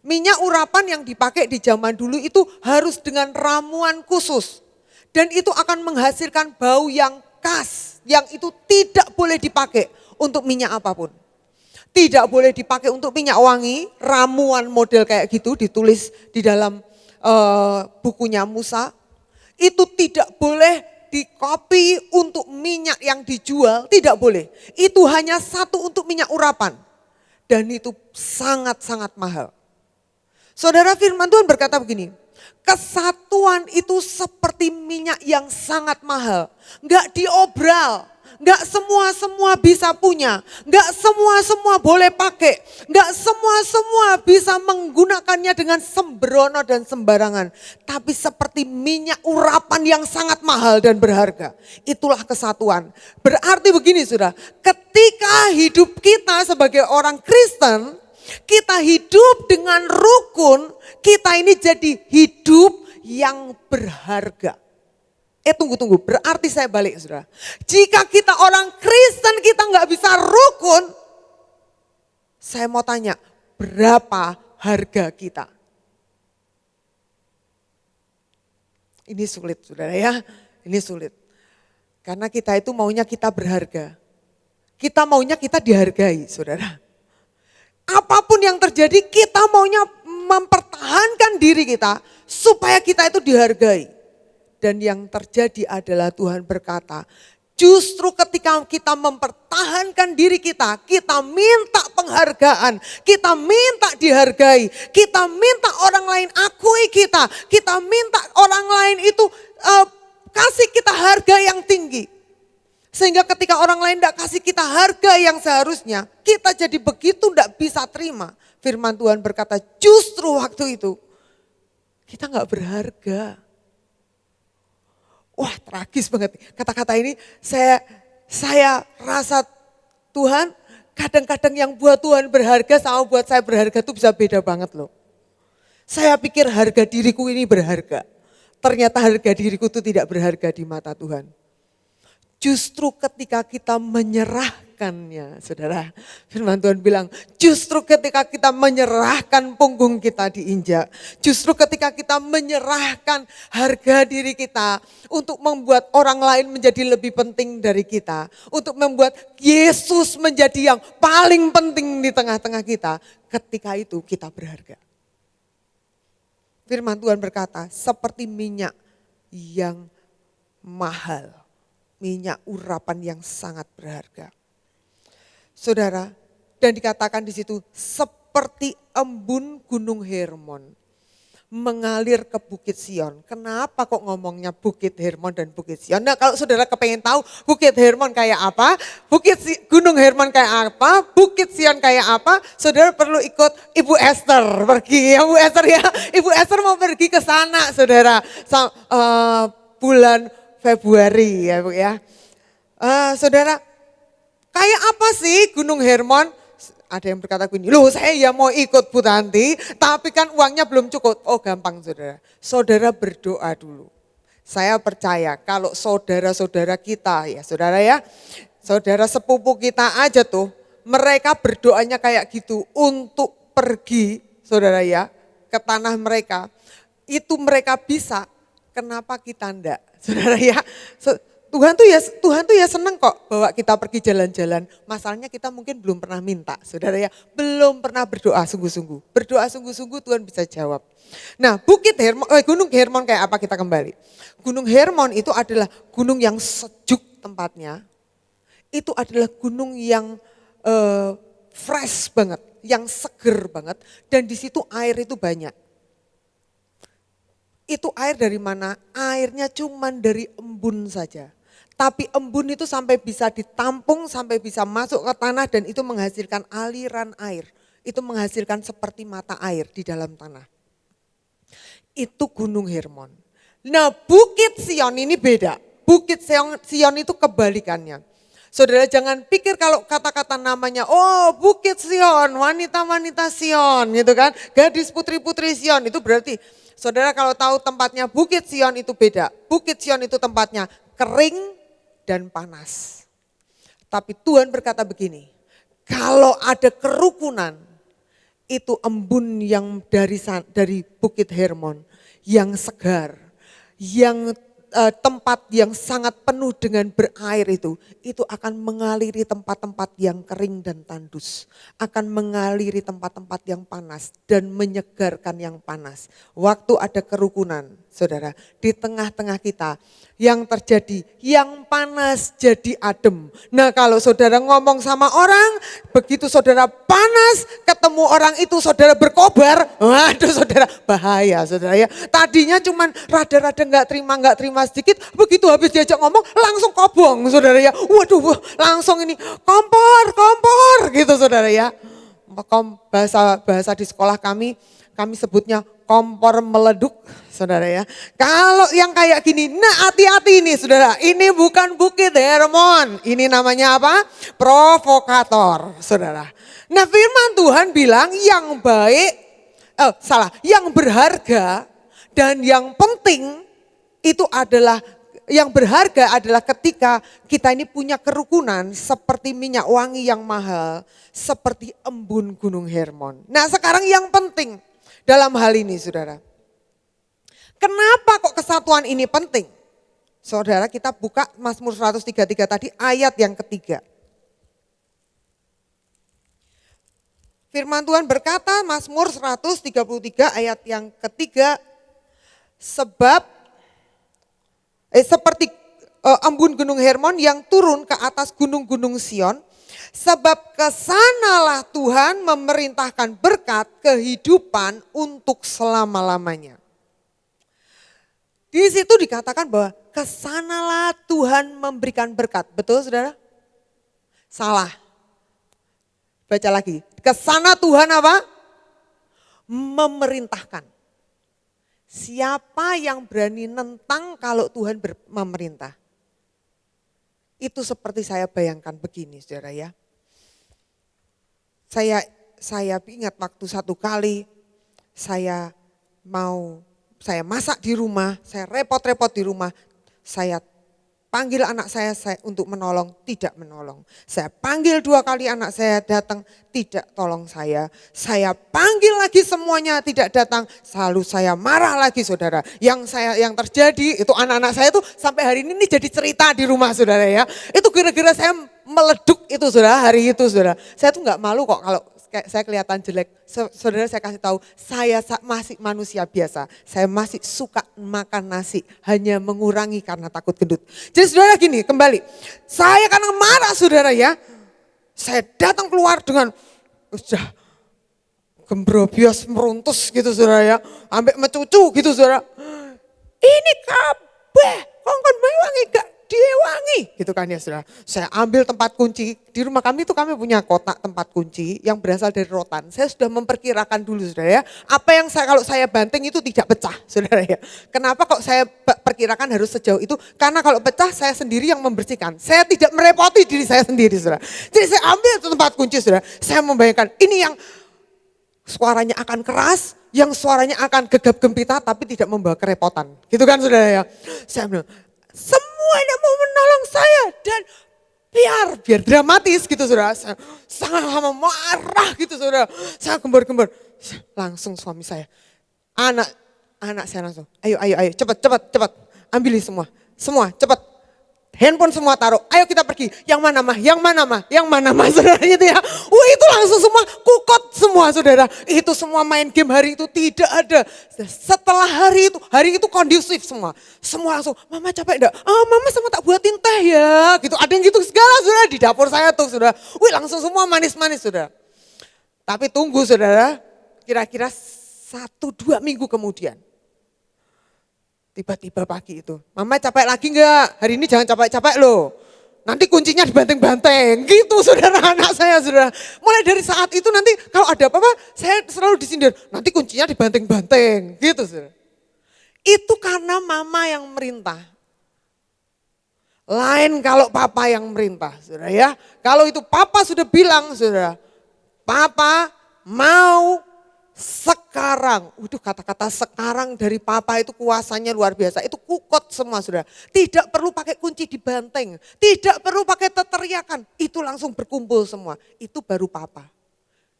Minyak urapan yang dipakai di zaman dulu itu harus dengan ramuan khusus. Dan itu akan menghasilkan bau yang khas, yang itu tidak boleh dipakai untuk minyak apapun. Tidak boleh dipakai untuk minyak wangi, ramuan model kayak gitu ditulis di dalam bukunya Musa. Itu tidak boleh dikopi untuk minyak yang dijual, tidak boleh. Itu hanya satu untuk minyak urapan. Dan itu sangat-sangat mahal. Saudara firman Tuhan berkata begini, kesatuan itu seperti minyak yang sangat mahal. Enggak diobral, enggak semua bisa punya, enggak semua boleh pakai, enggak semua bisa menggunakannya dengan sembrono dan sembarangan. Tapi seperti minyak urapan yang sangat mahal dan berharga. Itulah kesatuan. Berarti begini saudara, ketika hidup kita sebagai orang Kristen, kita hidup dengan rukun, kita ini jadi hidup yang berharga. Tunggu, berarti saya balik saudara. Jika kita orang Kristen kita nggak bisa rukun, saya mau tanya, berapa harga kita? Ini sulit saudara ya, ini sulit. Karena kita itu maunya kita berharga. Kita maunya kita dihargai saudara. Apapun yang terjadi kita maunya mempertahankan diri kita supaya kita itu dihargai. Dan yang terjadi adalah Tuhan berkata, justru ketika kita mempertahankan diri kita minta penghargaan, kita minta dihargai, kita minta orang lain akui kita minta orang lain itu kasih kita harga yang tinggi. Sehingga ketika orang lain tidak kasih kita harga yang seharusnya, kita jadi begitu tidak bisa terima. Firman Tuhan berkata justru waktu itu kita nggak berharga. Wah tragis banget kata-kata ini, saya rasa Tuhan kadang-kadang yang buat Tuhan berharga sama buat saya berharga itu bisa beda banget loh. Saya pikir harga diriku ini berharga, ternyata harga diriku itu tidak berharga di mata Tuhan. Justru ketika kita menyerahkannya, saudara, firman Tuhan bilang, justru ketika kita menyerahkan punggung kita diinjak, justru ketika kita menyerahkan harga diri kita untuk membuat orang lain menjadi lebih penting dari kita, untuk membuat Yesus menjadi yang paling penting di tengah-tengah kita, ketika itu kita berharga. Firman Tuhan berkata, seperti minyak yang mahal. Minyak urapan yang sangat berharga. Saudara, Dan dikatakan di situ seperti embun gunung Hermon mengalir ke Bukit Sion. Kenapa kok ngomongnya Bukit Hermon dan Bukit Sion? Nah kalau saudara kepengen tahu Bukit Hermon kayak apa, Gunung Hermon kayak apa, Bukit Sion kayak apa, saudara perlu ikut Ibu Esther pergi ya Bu Esther ya. Ibu Esther mau pergi ke sana saudara bulan Februari ya Bu ya. Saudara kayak apa sih Gunung Hermon? Ada yang berkata begini, loh saya ya mau ikut Bu Tanti, tapi kan uangnya belum cukup. Oh gampang saudara, saudara berdoa dulu. Saya percaya kalau saudara-saudara kita ya saudara ya, saudara sepupu kita aja tuh, mereka berdoanya kayak gitu untuk pergi saudara ya, ke tanah mereka. Itu mereka bisa, kenapa kita enggak saudara ya. Tuhan tuh ya seneng kok bawa kita pergi jalan-jalan. Masalahnya kita mungkin belum pernah minta, saudara ya. Belum pernah berdoa sungguh-sungguh. Berdoa sungguh-sungguh Tuhan bisa jawab. Nah Gunung Hermon kayak apa kita kembali. Gunung Hermon itu adalah gunung yang sejuk tempatnya. Itu adalah gunung yang fresh banget, yang seger banget. Dan di situ air itu banyak. Itu air dari mana? Airnya cuman dari embun saja. Tapi embun itu sampai bisa ditampung, sampai bisa masuk ke tanah dan itu menghasilkan aliran air. Itu menghasilkan seperti mata air di dalam tanah. Itu Gunung Hermon. Nah Bukit Sion ini beda. Bukit Sion itu kebalikannya. Saudara jangan pikir kalau kata-kata namanya, oh Bukit Sion, wanita-wanita Sion gitu kan. Gadis putri-putri Sion itu berarti, saudara kalau tahu tempatnya Bukit Sion itu beda. Bukit Sion itu tempatnya kering dan panas. Tapi Tuhan berkata begini, kalau ada kerukunan, itu embun yang dari Bukit Hermon, yang segar, yang tempat yang sangat penuh dengan berair itu akan mengaliri tempat-tempat yang kering dan tandus. Akan mengaliri tempat-tempat yang panas dan menyegarkan yang panas. Waktu ada kerukunan, saudara, di tengah-tengah kita yang terjadi, yang panas jadi adem. Nah kalau saudara ngomong sama orang, begitu saudara panas, ketemu orang itu saudara berkobar, waduh saudara bahaya saudara ya. Tadinya cuman rada-rada nggak terima sedikit, begitu habis diajak ngomong langsung kobong saudara ya. Waduh langsung ini kompor gitu saudara ya. Bahasa di sekolah kami sebutnya kompor meleduk saudara ya. Kalau yang kayak gini, nah hati-hati ini saudara, ini bukan Bukit Hermon, ini namanya apa? Provokator saudara. Nah firman Tuhan bilang yang baik, yang berharga dan yang penting itu adalah, yang berharga adalah ketika kita ini punya kerukunan seperti minyak wangi yang mahal, seperti embun Gunung Hermon. Nah sekarang yang penting dalam hal ini saudara, kenapa kok kesatuan ini penting? Saudara kita buka Mazmur 133 tadi ayat yang ketiga. Firman Tuhan berkata Mazmur 133 ayat yang ketiga, seperti embun Gunung Hermon yang turun ke atas gunung-gunung Sion, sebab kesanalah Tuhan memerintahkan berkat kehidupan untuk selama-lamanya. Di situ dikatakan bahwa kesanalah Tuhan memberikan berkat. Betul saudara? Salah. Baca lagi. Kesana Tuhan apa? Memerintahkan. Siapa yang berani nentang kalau Tuhan memerintah? Itu seperti saya bayangkan begini saudara ya. Saya ingat waktu satu kali saya masak di rumah, saya repot-repot di rumah, saya panggil anak saya untuk menolong, tidak menolong. Saya panggil 2 kali anak saya datang, tidak tolong saya. Saya panggil lagi semuanya tidak datang, selalu saya marah lagi saudara. Yang terjadi itu anak-anak saya tuh sampai hari ini jadi cerita di rumah saudara ya. Itu gara-gara saya meleduk itu saudara, hari itu saudara. Saya tuh gak malu kok kalau saya kelihatan jelek. Saudara saya kasih tahu, saya masih manusia biasa. Saya masih suka makan nasi, hanya mengurangi karena takut gendut. Jadi saudara gini, kembali. Saya karena marah saudara ya. Saya datang keluar dengan udah gembrobios meruntus gitu saudara ya. Ambek mecucu gitu saudara. Ini kabeh kongkon wangi gak diwangi gitu kan ya saudara. Saya ambil tempat kunci, di rumah kami itu kami punya kotak tempat kunci yang berasal dari rotan. Saya sudah memperkirakan dulu saudara ya, apa yang kalau saya banting itu tidak pecah saudara ya. Kenapa kok saya perkirakan harus sejauh itu? Karena kalau pecah saya sendiri yang membersihkan. Saya tidak merepoti diri saya sendiri saudara. Jadi saya ambil itu tempat kunci saudara. Saya membayangkan ini yang suaranya akan keras, yang suaranya akan gegap gempita tapi tidak membawa kerepotan. Gitu kan saudara ya. Saya bilang, semuanya mau menolong saya dan biar dramatis gitu saudara. Saya sangat lama marah gitu saudara. Saya gembar-gembar. Langsung suami saya, anak saya langsung, ayo cepat. Ambilin semua cepat. Handphone semua taruh, ayo kita pergi. Yang mana mah saudara gitu ya. Itu langsung semua kukot semua saudara. Itu semua main game hari itu tidak ada. Setelah hari itu kondusif semua. Semua langsung, mama capek enggak? Oh mama sama tak buatin teh ya. Gitu, ada yang gitu segala saudara di dapur saya tuh saudara. Langsung semua manis-manis saudara. Tapi tunggu saudara, kira-kira 1-2 minggu kemudian. Tiba-tiba pagi itu, mama capek lagi enggak? Hari ini jangan capek-capek loh. Nanti kuncinya dibanting-banteng. Gitu saudara, anak saya saudara. Mulai dari saat itu nanti kalau ada apa-apa saya selalu disindir. Nanti kuncinya dibanting-banteng. Gitu saudara. Itu karena mama yang merintah. Lain kalau papa yang merintah saudara ya. Kalau itu papa sudah bilang saudara, papa mau sekarang, kata-kata sekarang dari papa itu kuasanya luar biasa. Itu kukot semua saudara. Tidak perlu pakai kunci dibanteng. Tidak perlu pakai teriakan. Itu langsung berkumpul semua. Itu baru papa.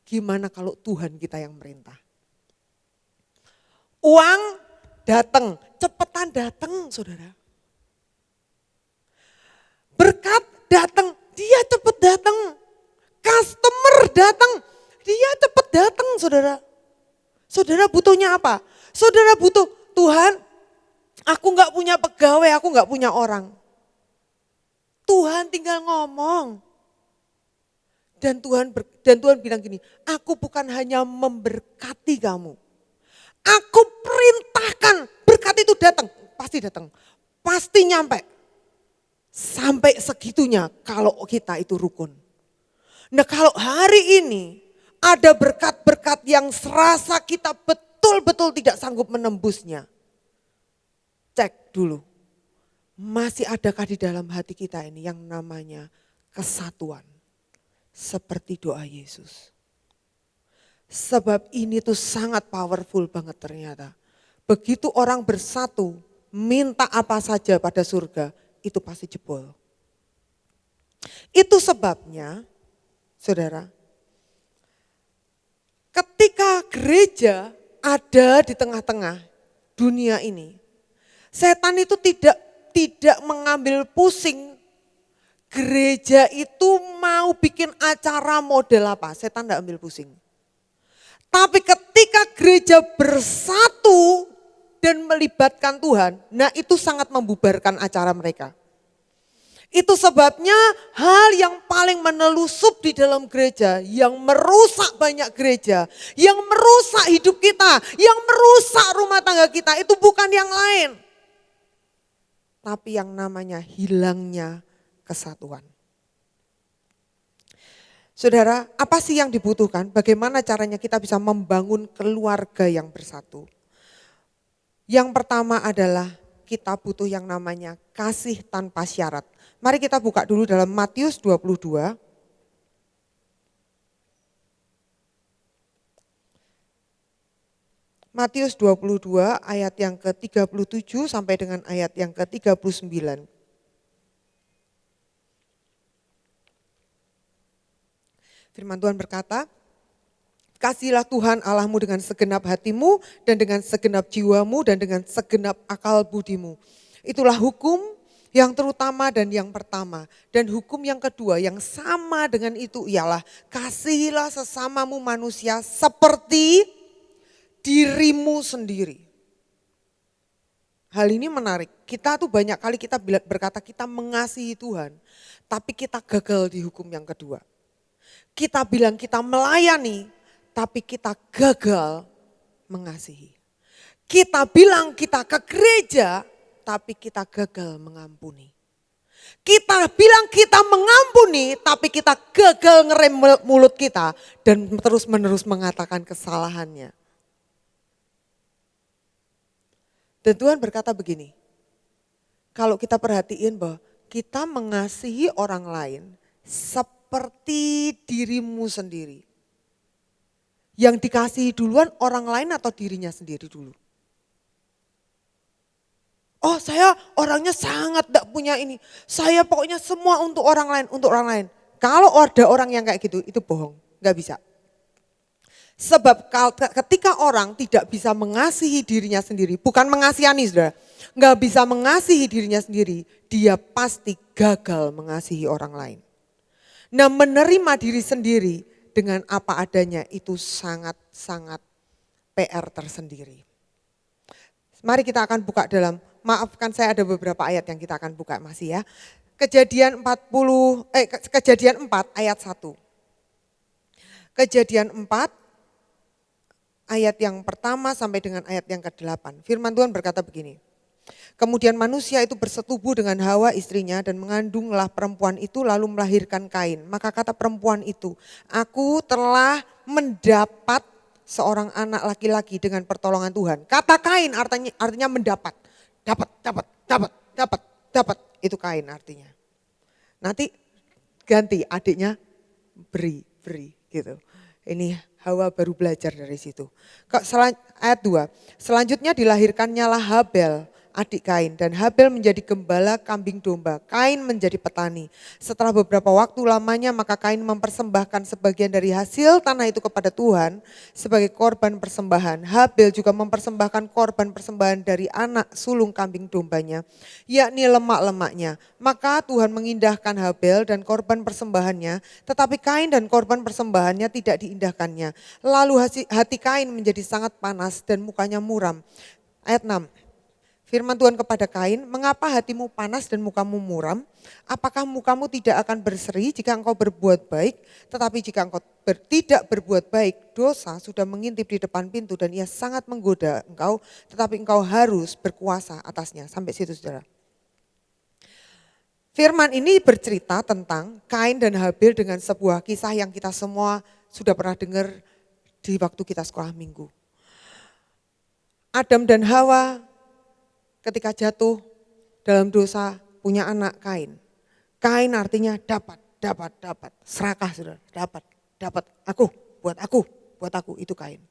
Gimana kalau Tuhan kita yang merintah? Uang datang, cepetan datang saudara. Berkat datang, dia cepet datang. Customer datang, dia cepet datang saudara. Saudara butuhnya apa? Saudara butuh, Tuhan aku gak punya pegawai, aku gak punya orang. Tuhan tinggal ngomong. Dan Tuhan bilang gini, aku bukan hanya memberkati kamu. Aku perintahkan berkat itu datang, pasti nyampe. Sampai segitunya kalau kita itu rukun. Nah kalau hari ini ada berkat-berkat yang serasa kita betul-betul tidak sanggup menembusnya. Cek dulu, masih adakah di dalam hati kita ini yang namanya kesatuan. Seperti doa Yesus. Sebab ini tuh sangat powerful banget ternyata. Begitu orang bersatu, minta apa saja pada surga, itu pasti jebol. Itu sebabnya, saudara, ketika gereja ada di tengah-tengah dunia ini, setan itu tidak mengambil pusing. Gereja itu mau bikin acara model apa, setan tidak ambil pusing. Tapi ketika gereja bersatu dan melibatkan Tuhan, nah itu sangat membubarkan acara mereka. Itu sebabnya hal yang paling menelusup di dalam gereja, yang merusak banyak gereja, yang merusak hidup kita, yang merusak rumah tangga kita, itu bukan yang lain. Tapi yang namanya hilangnya kesatuan. Saudara, apa sih yang dibutuhkan? Bagaimana caranya kita bisa membangun keluarga yang bersatu? Yang pertama adalah kita butuh yang namanya kasih tanpa syarat. Mari kita buka dulu dalam Matius 22. Matius 22 ayat yang ke-37 sampai dengan ayat yang ke-39. Firman Tuhan berkata, kasihilah Tuhan Allahmu dengan segenap hatimu dan dengan segenap jiwamu dan dengan segenap akal budimu. Itulah hukum yang terutama dan yang pertama. Dan hukum yang kedua yang sama dengan itu ialah kasihilah sesamamu manusia seperti dirimu sendiri. Hal ini menarik. Kita tuh banyak kali kita berkata kita mengasihi Tuhan. Tapi kita gagal di hukum yang kedua. Kita bilang kita melayani, tapi kita gagal mengasihi. Kita bilang kita ke gereja, tapi kita gagal mengampuni. Kita bilang kita mengampuni, tapi kita gagal ngerem mulut kita dan terus-menerus mengatakan kesalahannya. Dan Tuhan berkata begini, kalau kita perhatiin bahwa kita mengasihi orang lain seperti dirimu sendiri. Yang dikasihi duluan orang lain atau dirinya sendiri dulu? Oh, saya orangnya sangat tidak punya ini. Saya pokoknya semua untuk orang lain, untuk orang lain. Kalau ada orang yang kayak gitu, itu bohong, nggak bisa. Sebab ketika orang tidak bisa mengasihi dirinya sendiri, bukan mengasihani saudara, nggak bisa mengasihi dirinya sendiri, dia pasti gagal mengasihi orang lain. Nah, menerima diri sendiri dengan apa adanya itu sangat-sangat PR tersendiri. Mari kita akan buka dalam, maafkan saya ada beberapa ayat yang kita akan buka masih ya. Kejadian 4 ayat 1. Kejadian 4 ayat yang pertama sampai dengan ayat yang ke-8. Firman Tuhan berkata begini. Kemudian manusia itu bersetubuh dengan Hawa istrinya dan mengandunglah perempuan itu lalu melahirkan Kain. Maka kata perempuan itu, aku telah mendapat seorang anak laki-laki dengan pertolongan Tuhan. Kata Kain artinya mendapat. Dapat. Itu Kain artinya. Nanti ganti adiknya beri gitu. Ini Hawa baru belajar dari situ. Ayat 2, selanjutnya dilahirkannya lah Habel, adik Kain, dan Habel menjadi gembala kambing domba, Kain menjadi petani. Setelah beberapa waktu lamanya maka Kain mempersembahkan sebagian dari hasil tanah itu kepada Tuhan sebagai korban persembahan. Habel juga mempersembahkan korban persembahan dari anak sulung kambing dombanya, yakni lemak-lemaknya. Maka Tuhan mengindahkan Habel dan korban persembahannya, tetapi Kain dan korban persembahannya tidak diindahkannya. Lalu hati Kain menjadi sangat panas dan mukanya muram. Ayat 6. Firman Tuhan kepada Kain, mengapa hatimu panas dan mukamu muram? Apakah mukamu tidak akan berseri jika engkau berbuat baik? Tetapi jika engkau tidak berbuat baik, dosa sudah mengintip di depan pintu dan ia sangat menggoda engkau, tetapi engkau harus berkuasa atasnya. Sampai situ saudara. Firman ini bercerita tentang Kain dan Habel dengan sebuah kisah yang kita semua sudah pernah dengar di waktu kita sekolah minggu. Adam dan Hawa ketika jatuh dalam dosa punya anak Kain. Kain artinya dapat. Serakah saudara, dapat aku, buat aku, itu Kain.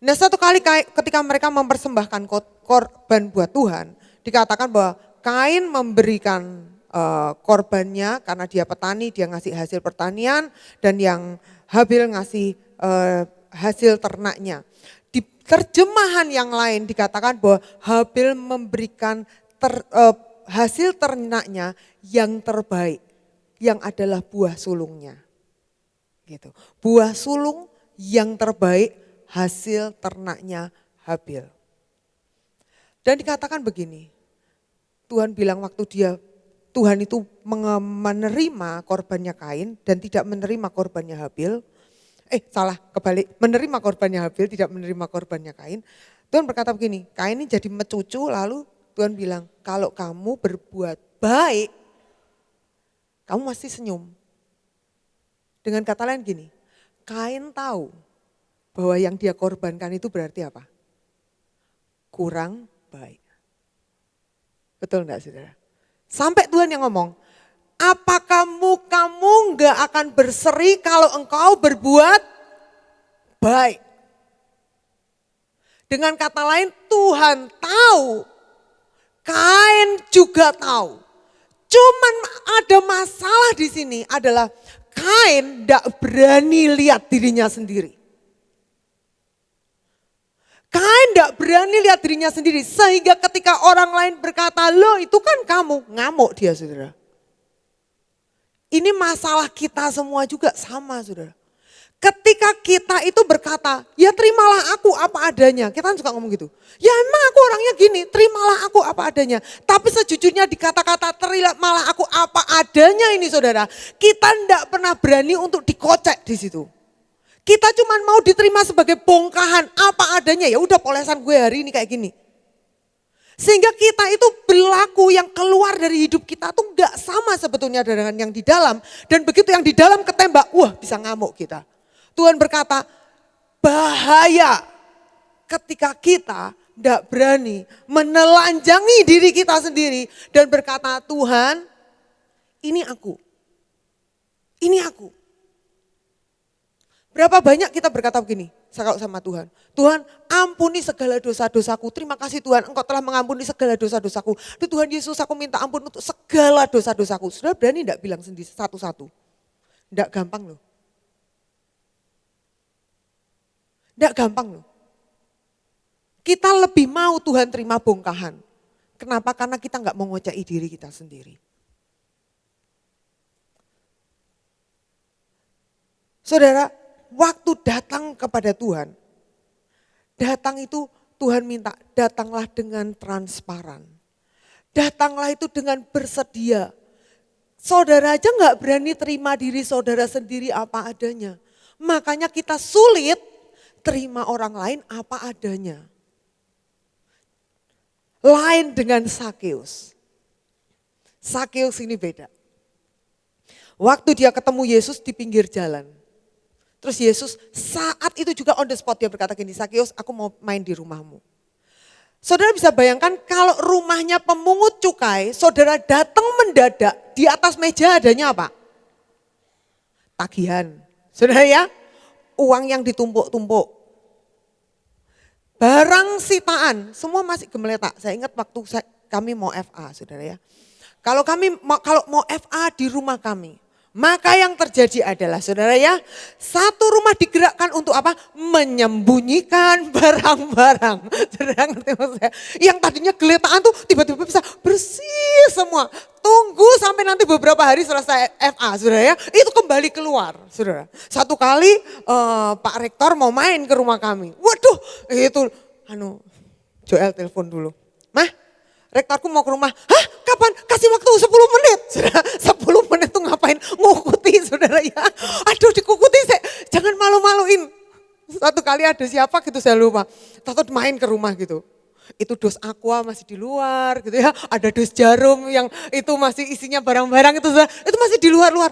Nah satu kali ketika mereka mempersembahkan korban buat Tuhan, dikatakan bahwa Kain memberikan korbannya karena dia petani, dia ngasih hasil pertanian, dan yang Habel ngasih hasil ternaknya. Di terjemahan yang lain dikatakan bahwa Habel memberikan hasil ternaknya yang terbaik, yang adalah buah sulungnya. Gitu. Buah sulung yang terbaik, hasil ternaknya Habel. Dan dikatakan begini, Tuhan bilang waktu Tuhan itu menerima korbannya Kain dan tidak menerima korbannya Habel. Kebalik, menerima korbannya Habel, tidak menerima korbannya Kain. Tuhan berkata begini, Kain ini jadi mencucu, lalu Tuhan bilang, kalau kamu berbuat baik, kamu mesti senyum. Dengan kata lain gini, Kain tahu bahwa yang dia korbankan itu berarti apa? Kurang baik. Betul enggak saudara? Sampai Tuhan yang ngomong, apakah mukamu enggak akan berseri kalau engkau berbuat baik? Dengan kata lain Tuhan tahu, Kain juga tahu. Cuman ada masalah di sini adalah Kain enggak berani lihat dirinya sendiri. Kain enggak berani lihat dirinya sendiri sehingga ketika orang lain berkata, "Loh, itu kan kamu." Ngamuk dia, Saudara. Ini masalah kita semua juga sama, Saudara. Ketika kita itu berkata, ya terimalah aku apa adanya. Kita kan suka ngomong gitu. Ya emang aku orangnya gini, terimalah aku apa adanya. Tapi sejujurnya di kata-kata terimalah aku apa adanya ini saudara. Kita tidak pernah berani untuk dikocek di situ. Kita cuma mau diterima sebagai bongkahan apa adanya. Ya udah polesan gue hari ini kayak gini. Sehingga kita itu berlaku yang keluar dari hidup kita tuh gak sama sebetulnya dengan yang di dalam. Dan begitu yang di dalam ketembak, wah bisa ngamuk kita. Tuhan berkata, bahaya ketika kita tidak berani menelanjangi diri kita sendiri dan berkata, Tuhan, ini aku. Ini aku. Berapa banyak kita berkata begini sama Tuhan. Tuhan, ampuni segala dosa-dosaku. Terima kasih Tuhan, Engkau telah mengampuni segala dosa-dosaku. Tuhan Yesus, aku minta ampun untuk segala dosa-dosaku. Sudah berani tidak bilang sendiri satu-satu? Tidak gampang loh. Tidak gampang loh. Kita lebih mau Tuhan terima bongkahan. Kenapa? Karena kita nggak mau ngocei diri kita sendiri. Saudara, waktu datang kepada Tuhan, datang itu Tuhan minta datanglah dengan transparan. Datanglah itu dengan bersedia. Saudara aja nggak berani terima diri saudara sendiri apa adanya. Makanya kita sulit terima orang lain apa adanya. Lain dengan Sakeus. Sakeus ini beda. Waktu dia ketemu Yesus di pinggir jalan. Terus Yesus saat itu juga on the spot dia berkata gini, Sakeus aku mau main di rumahmu. Saudara bisa bayangkan kalau rumahnya pemungut cukai, saudara datang mendadak, di atas meja adanya apa? Tagihan. Saudara ya, uang yang ditumpuk-tumpuk. Barang sitaan, semua masih gemeletak. Saya ingat waktu kami mau FA, saudara ya. Kalau mau FA di rumah kami, maka yang terjadi adalah saudara ya, satu rumah digerakkan untuk apa? Menyembunyikan barang-barang. Saudara ngerti maksud saya? Yang tadinya geletakan tuh tiba-tiba bisa bersih semua. Tunggu sampai nanti beberapa hari selesai FA, saudara ya. Itu kembali keluar, saudara. Satu kali Pak Rektor mau main ke rumah kami. Waduh, itu Joel telepon dulu. Mah, rektorku mau ke rumah. Hah, kapan? Kasih waktu 10 menit. Saudara, 10 menit tuh ngapain? Ngukuti, saudara ya. Aduh, dikukuti, jangan malu-maluin. Satu kali ada siapa gitu saya lupa. Tahu main ke rumah gitu. Itu dos aqua masih di luar gitu ya. Ada dos jarum yang itu masih isinya barang-barang itu, saudara. Itu masih di luar-luar.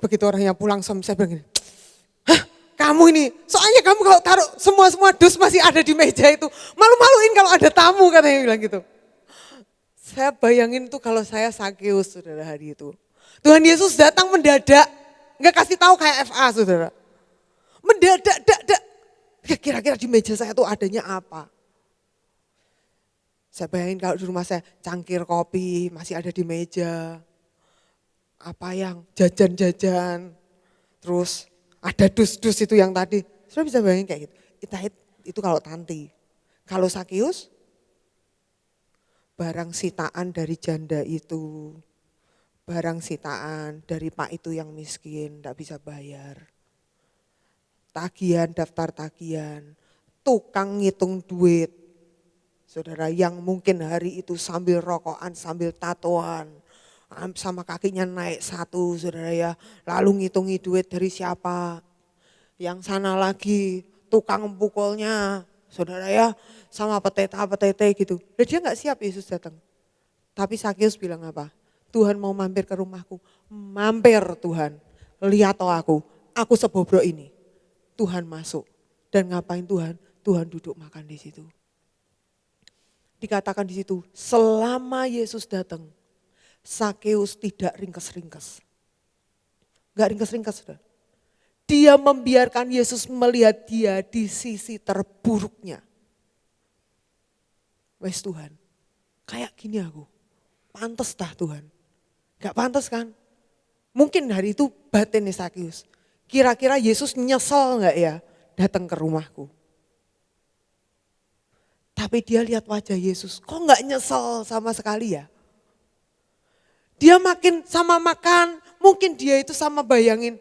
Begitu orangnya pulang saya bilang gini, hah kamu ini, soalnya kamu kalau taruh semua dus masih ada di meja itu. Malu-maluin kalau ada tamu katanya bilang gitu. Saya bayangin tuh kalau saya Sakeus saudara hari itu. Tuhan Yesus datang mendadak, gak kasih tahu kayak FA saudara. Mendadak, kira-kira di meja saya tuh adanya apa. Saya bayangin kalau di rumah saya cangkir kopi masih ada di meja. Apa yang jajan-jajan. Terus ada dus-dus itu yang tadi. Sudah bisa bayangin kayak gitu. Itu kalau Tanti. Kalau Sakeus, barang sitaan dari janda itu. Barang sitaan dari Pak itu yang miskin, tidak bisa bayar. Tagihan, daftar tagihan. Tukang ngitung duit. Saudara yang mungkin hari itu sambil rokokan, sambil tatoan. Sama kakinya naik satu saudara ya. Lalu ngitungi duit dari siapa. Yang sana lagi tukang pukulnya saudara ya. Sama petete gitu. Dan dia gak siap Yesus datang. Tapi Sakeus bilang apa? Tuhan mau mampir ke rumahku. Mampir Tuhan. Lihat aku sebobrok ini. Tuhan masuk. Dan ngapain Tuhan? Tuhan duduk makan di situ. Dikatakan di situ, selama Yesus datang, Sakeus tidak ringkes-ringkes. Gak ringkes-ringkes sudah. Dia membiarkan Yesus melihat dia di sisi terburuknya. Wes Tuhan, kayak gini aku, pantes dah Tuhan. Gak pantes kan? Mungkin hari itu batinnya Sakeus. Kira-kira Yesus nyesel gak ya datang ke rumahku? Tapi dia lihat wajah Yesus, kok gak nyesel sama sekali ya? Dia makin sama makan, mungkin dia itu sama bayangin,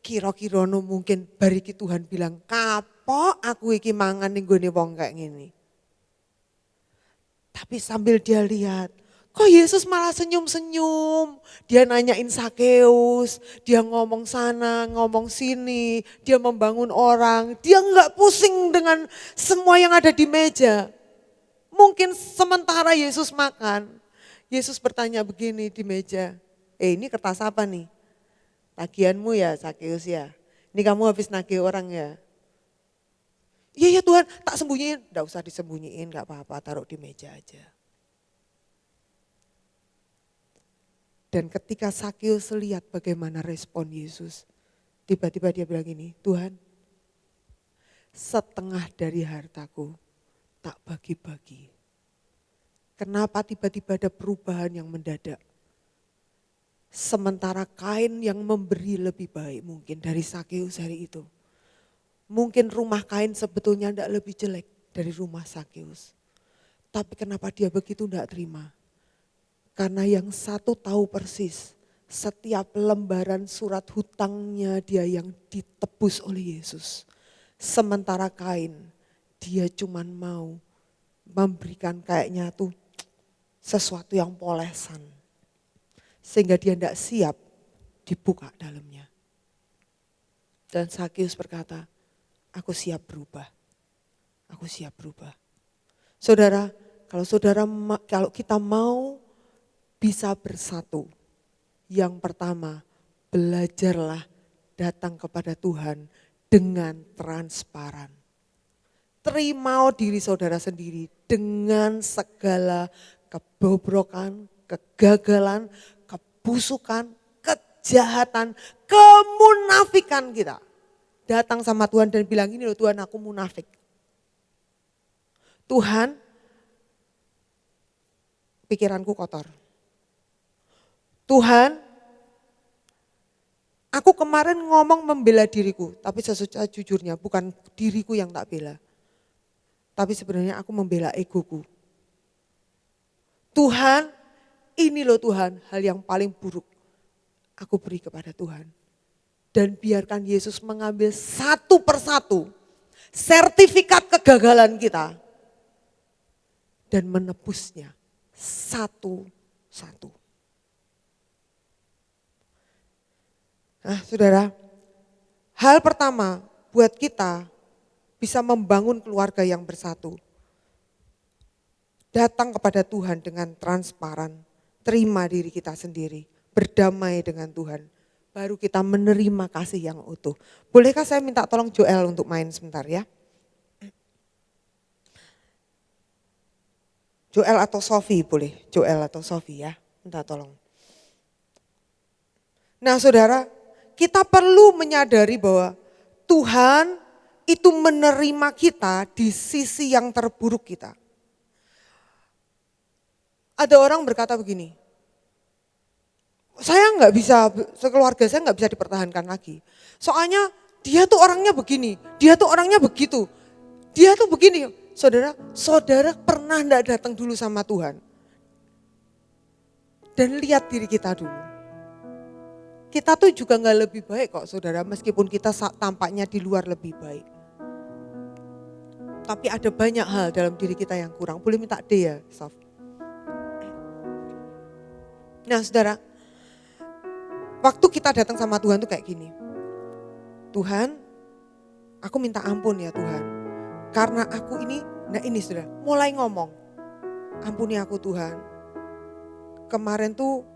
kira-kira mungkin bariki Tuhan bilang, kapok aku iki mangan ning gone wong kayak gini. Tapi sambil dia lihat, kok Yesus malah senyum-senyum. Dia nanyain Sakeus, dia ngomong sana, ngomong sini, dia membangun orang. Dia enggak pusing dengan semua yang ada di meja. Mungkin sementara Yesus makan, Yesus bertanya begini di meja, ini kertas apa nih? Tagihanmu ya Sakeus ya, ini kamu habis nagih orang ya. Iya ya Tuhan, tak sembunyiin. Enggak usah disembunyiin, enggak apa-apa, taruh di meja aja. Dan ketika Sakeus lihat bagaimana respon Yesus, tiba-tiba dia bilang gini, Tuhan, setengah dari hartaku tak bagi-bagi. Kenapa tiba-tiba ada perubahan yang mendadak? Sementara Kain yang memberi lebih baik mungkin dari Sakeus hari itu. Mungkin rumah Kain sebetulnya tidak lebih jelek dari rumah Sakeus. Tapi kenapa dia begitu tidak terima? Karena yang satu tahu persis setiap lembaran surat hutangnya dia yang ditebus oleh Yesus. Sementara Kain dia cuman mau memberikan kayaknya tuh sesuatu yang polesan. Sehingga dia tidak siap dibuka dalamnya. Dan Sakeus berkata, aku siap berubah. Aku siap berubah. Saudara, kalau kita mau bisa bersatu. Yang pertama, belajarlah datang kepada Tuhan dengan transparan. Terima diri saudara sendiri dengan segala kebobrokan, kegagalan, kebusukan, kejahatan, kemunafikan kita. Datang sama Tuhan dan bilang, ini loh Tuhan, aku munafik. Tuhan, pikiranku kotor. Tuhan, aku kemarin ngomong membela diriku, tapi sejujurnya bukan diriku yang tak bela. Tapi sebenarnya aku membela egoku. Tuhan, ini loh Tuhan, hal yang paling buruk aku beri kepada Tuhan. Dan biarkan Yesus mengambil satu persatu sertifikat kegagalan kita. Dan menebusnya satu-satu. Nah saudara, hal pertama buat kita bisa membangun keluarga yang bersatu. Datang kepada Tuhan dengan transparan, terima diri kita sendiri, berdamai dengan Tuhan. Baru kita menerima kasih yang utuh. Bolehkah saya minta tolong Joel untuk main sebentar ya? Joel atau Sofi boleh, Joel atau Sofi ya, minta tolong. Nah saudara, kita perlu menyadari bahwa Tuhan itu menerima kita di sisi yang terburuk kita. Ada orang berkata begini, saya nggak bisa, sekeluarga saya nggak bisa dipertahankan lagi. Soalnya dia tuh orangnya begini, dia tuh orangnya begitu, dia tuh begini. Saudara pernah enggak datang dulu sama Tuhan? Dan lihat diri kita dulu. Kita tuh juga enggak lebih baik kok saudara, meskipun kita tampaknya di luar lebih baik. Tapi ada banyak hal dalam diri kita yang kurang. Boleh minta D ya, Sof? Nah saudara, waktu kita datang sama Tuhan tuh kayak gini. Tuhan, aku minta ampun ya Tuhan. Karena aku ini, nah ini saudara, mulai ngomong. Ampuni aku Tuhan. Kemarin tuh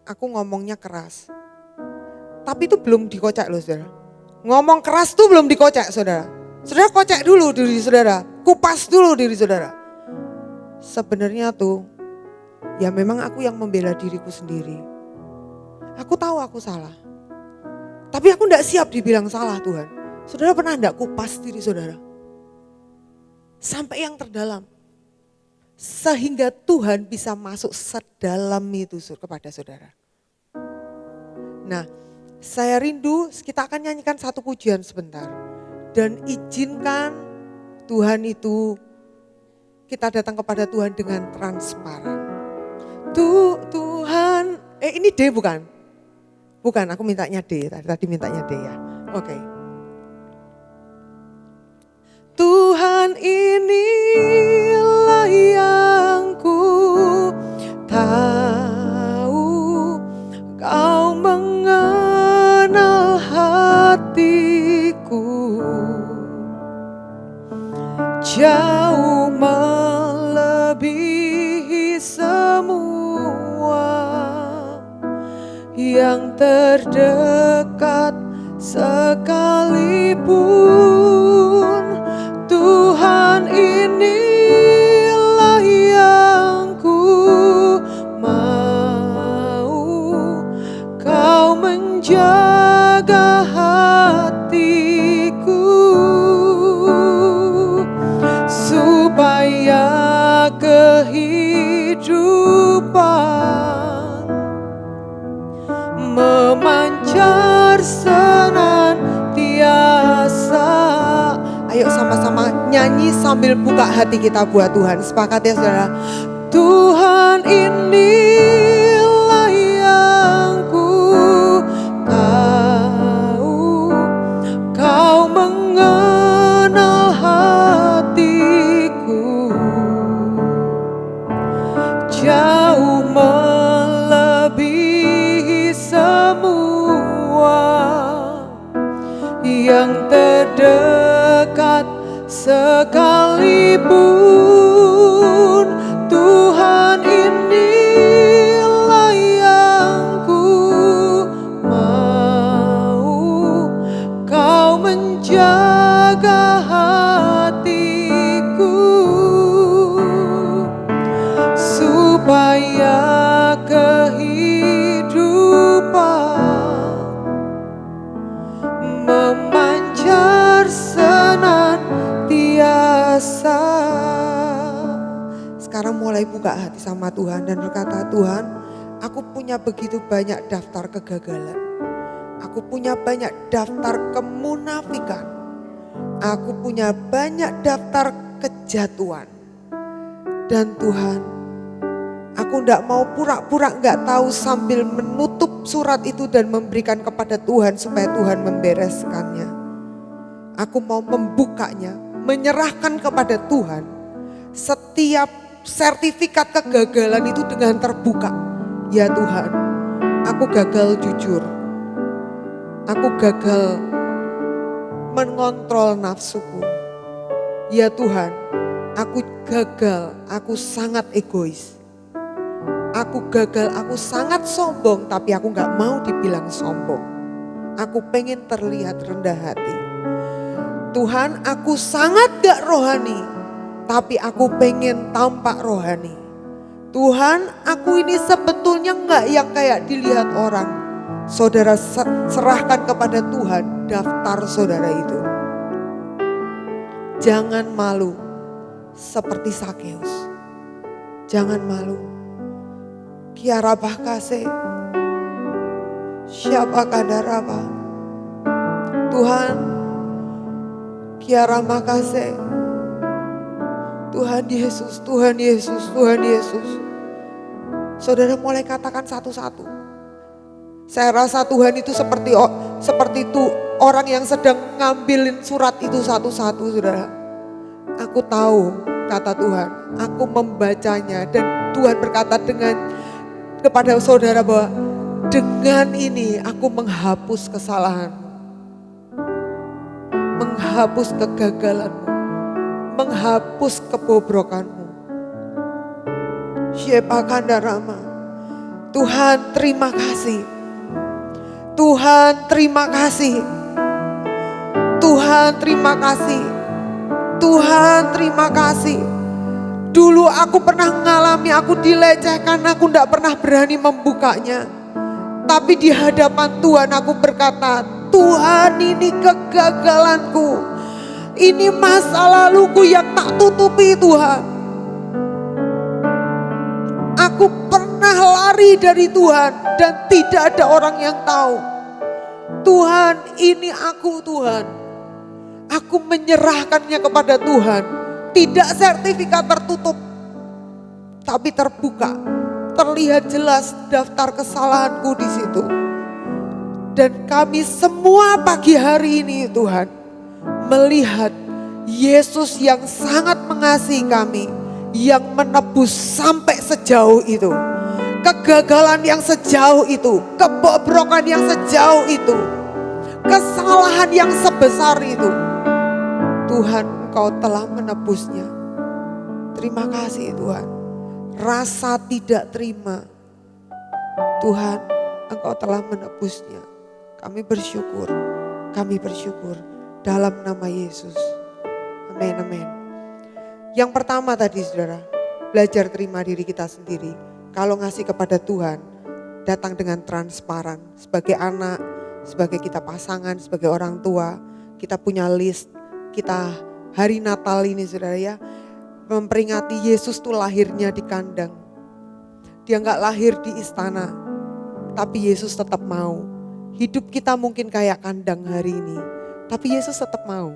aku ngomongnya keras. Tapi itu belum dikocak loh saudara. Ngomong keras tuh belum dikocak saudara. Saudara kocak dulu diri saudara. Kupas dulu diri saudara. Sebenarnya tuh, ya memang aku yang membela diriku sendiri. Aku tahu aku salah. Tapi aku enggak siap dibilang salah Tuhan. Saudara pernah enggak kupas diri saudara? Sampai yang terdalam. Sehingga Tuhan bisa masuk sedalam itu kepada saudara. Nah, saya rindu kita akan nyanyikan satu pujian sebentar. Dan izinkan Tuhan itu, kita datang kepada Tuhan dengan transparan. Tuhan, ini D bukan? Bukan, aku mintanya D, tadi mintanya D ya. Oke. Tuhan, inilah yang ku tahu, Kau mengenal hatiku jauh melebihi semua yang terdekat sekalipun. Tuhan, inilah yang ku mau, Kau menjaga hatiku supaya kehidupan memancar senantiasa. Ayo sama-sama nyanyi sambil buka hati kita buat Tuhan. Sepakat ya saudara? Tuhan, inilah yang ku tahu, Kau mengenal hatiku jauh melebihi semua yang terdekat sekalipun. Tuhan, inilah yang ku mau, Kau menjaga hatiku supaya kehidupan memancar senantiasa. Sekarang mulai buka hati sama Tuhan dan berkata, Tuhan, aku punya begitu banyak daftar kegagalan. Aku punya banyak daftar kemunafikan. Aku punya banyak daftar kejatuhan. Dan Tuhan, aku tidak mau pura-pura nggak tahu sambil menutup surat itu dan memberikan kepada Tuhan supaya Tuhan membereskannya. Aku mau membukanya, menyerahkan kepada Tuhan setiap sertifikat kegagalan itu dengan terbuka. Ya Tuhan, aku gagal jujur. Aku gagal mengontrol nafsuku. Ya Tuhan, aku gagal, aku sangat egois. Aku gagal, aku sangat sombong, tapi aku gak mau dibilang sombong. Aku pengen terlihat rendah hati. Tuhan, aku sangat gak rohani, tapi aku pengen tampak rohani. Tuhan, aku ini sebetulnya gak yang kayak dilihat orang. Saudara serahkan kepada Tuhan daftar saudara itu. Jangan malu seperti Sakeus. Jangan malu. Kiara Bakase, siapa kadarapa. Tuhan, Kiara makasih. Tuhan Yesus, Tuhan Yesus, Tuhan Yesus. Saudara mulai katakan satu-satu. Saya rasa Tuhan itu seperti itu orang yang sedang ngambilin surat itu satu-satu, saudara. Aku tahu, kata Tuhan, aku membacanya dan Tuhan berkata kepada saudara bahwa dengan ini aku menghapus kesalahanmu, menghapus kegagalanmu, menghapus kebobrokanmu. Syepakandarama. Tuhan terima kasih. Tuhan terima kasih. Tuhan terima kasih. Tuhan terima kasih. Dulu aku pernah mengalami, aku dilecehkan, aku tidak pernah berani membukanya. Tapi di hadapan Tuhan aku berkata, Tuhan, ini kegagalanku. Ini masa laluku yang tak tutupi, Tuhan. Aku pernah lari dari Tuhan dan tidak ada orang yang tahu. Tuhan, ini aku, Tuhan. Aku menyerahkannya kepada Tuhan. Tidak sertifikat tertutup, tapi terbuka. Terlihat jelas daftar kesalahanku di situ. Dan kami semua pagi hari ini Tuhan melihat Yesus yang sangat mengasihi kami, yang menebus sampai sejauh itu. Kegagalan yang sejauh itu, kebobrokan yang sejauh itu, kesalahan yang sebesar itu. Tuhan, Engkau telah menebusnya. Terima kasih Tuhan. Rasa tidak terima, Tuhan, Engkau telah menebusnya. Kami bersyukur dalam nama Yesus. Amin, amin. Yang pertama tadi saudara, belajar terima diri kita sendiri. Kalau ngasih kepada Tuhan, datang dengan transparan. Sebagai anak, sebagai kita pasangan, sebagai orang tua, kita punya list. Kita hari Natal ini saudara ya, memperingati Yesus tuh lahirnya di kandang. Dia gak lahir di istana, tapi Yesus tetap mau. Hidup kita mungkin kayak kandang hari ini, tapi Yesus tetap mau.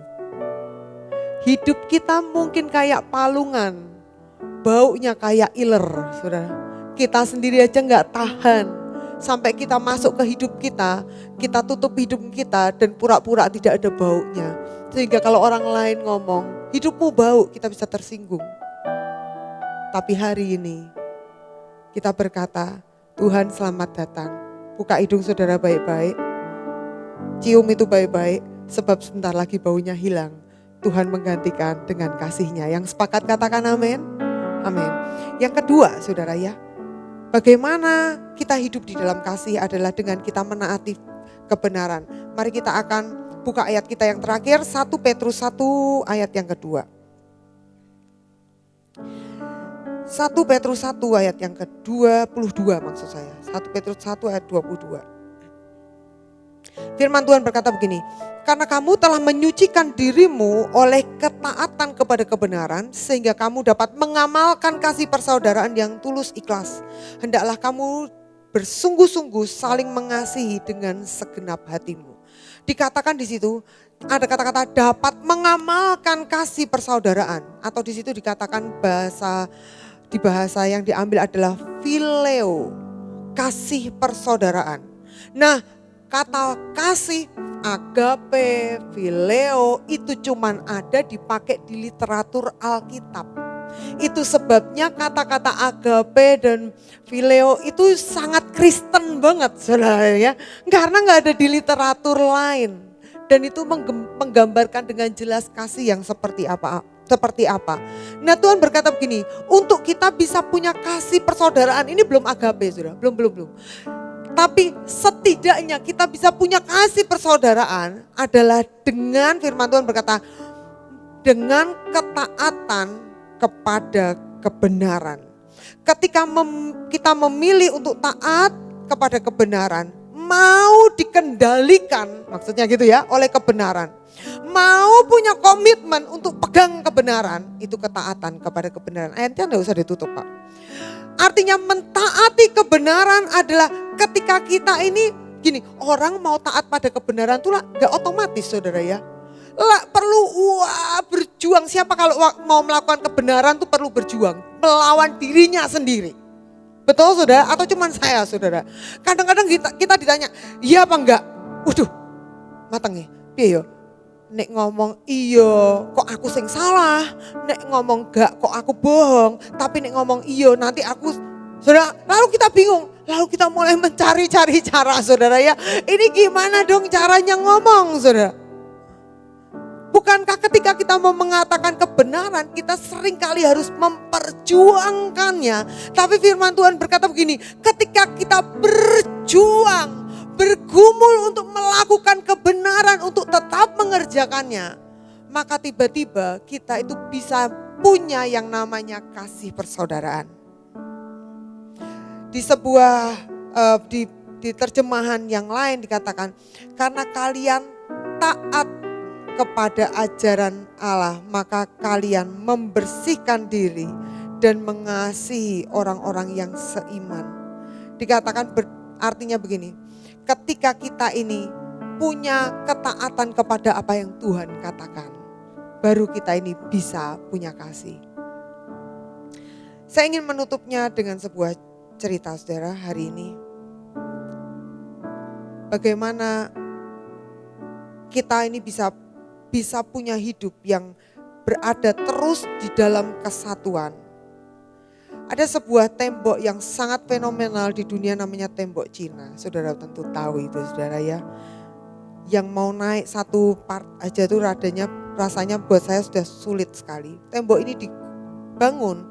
Hidup kita mungkin kayak palungan, baunya kayak iler, saudara. Kita sendiri aja gak tahan. Sampai kita masuk ke hidup kita tutup hidup kita dan pura-pura tidak ada baunya. Sehingga kalau orang lain ngomong, hidupmu bau, kita bisa tersinggung. Tapi hari ini kita berkata, Tuhan selamat datang. Buka hidung saudara baik-baik, cium itu baik-baik, sebab sebentar lagi baunya hilang. Tuhan menggantikan dengan kasih-Nya. Yang sepakat katakan amin. Amin. Yang kedua saudara ya, bagaimana kita hidup di dalam kasih adalah dengan kita menaati kebenaran. Mari kita akan buka ayat kita yang terakhir, 1 Petrus 1 ayat yang kedua. 1 Petrus 1 ayat yang ke-22 maksud saya. 1 Petrus 1 ayat 22. Firman Tuhan berkata begini, karena kamu telah menyucikan dirimu oleh ketaatan kepada kebenaran, sehingga kamu dapat mengamalkan kasih persaudaraan yang tulus ikhlas. Hendaklah kamu bersungguh-sungguh saling mengasihi dengan segenap hatimu. Dikatakan di situ ada kata-kata dapat mengamalkan kasih persaudaraan, atau di situ dikatakan bahasa yang diambil adalah phileo, kasih persaudaraan. Nah, kata kasih, agape, phileo itu cuman ada dipakai di literatur Alkitab. Itu sebabnya kata-kata agape dan phileo itu sangat Kristen banget saudara ya. Karena gak ada di literatur lain. Dan itu menggambarkan dengan jelas kasih yang seperti apa. Nah Tuhan berkata begini, untuk kita bisa punya kasih persaudaraan, ini belum agape saudara, belum. Tapi setidaknya kita bisa punya kasih persaudaraan adalah dengan firman Tuhan berkata, dengan ketaatan kepada kebenaran. Ketika kita memilih untuk taat kepada kebenaran, mau dikendalikan, maksudnya gitu ya, oleh kebenaran. Mau punya komitmen untuk pegang kebenaran, itu ketaatan kepada kebenaran. Ayatnya enggak usah ditutup Pak. Artinya mentaati kebenaran adalah ketika kita ini gini, orang mau taat pada kebenaran itu gak otomatis saudara ya. Perlu berjuang. Siapa kalau mau melakukan kebenaran tuh perlu berjuang. Melawan dirinya sendiri. Betul saudara? Atau cuman saya saudara? Kadang-kadang kita ditanya, iya apa enggak? Waduh, mateng ya? Piye yo? Nek ngomong iya kok aku sing salah, nek ngomong enggak kok aku bohong, tapi nek ngomong iya nanti aku, saudara, lalu kita bingung, lalu kita mulai mencari-cari cara saudara ya, ini gimana dong caranya ngomong saudara. Bukankah ketika kita mau mengatakan kebenaran kita seringkali harus memperjuangkannya, tapi firman Tuhan berkata begini, ketika kita berjuang, bergumul untuk melakukan kebenaran, untuk tetap mengerjakannya, maka tiba-tiba kita itu bisa punya yang namanya kasih persaudaraan. Di sebuah di terjemahan yang lain dikatakan, karena kalian taat kepada ajaran Allah, maka kalian membersihkan diri dan mengasihi orang-orang yang seiman. Dikatakan artinya begini, ketika kita ini punya ketaatan kepada apa yang Tuhan katakan, baru kita ini bisa punya kasih. Saya ingin menutupnya dengan sebuah cerita saudara hari ini. bagaimana kita ini bisa punya hidup yang berada terus di dalam kesatuan. Ada sebuah tembok yang sangat fenomenal di dunia namanya tembok Cina. Saudara tentu tahu itu saudara ya. Yang mau naik satu part aja tuh rasanya buat saya sudah sulit sekali. Tembok ini dibangun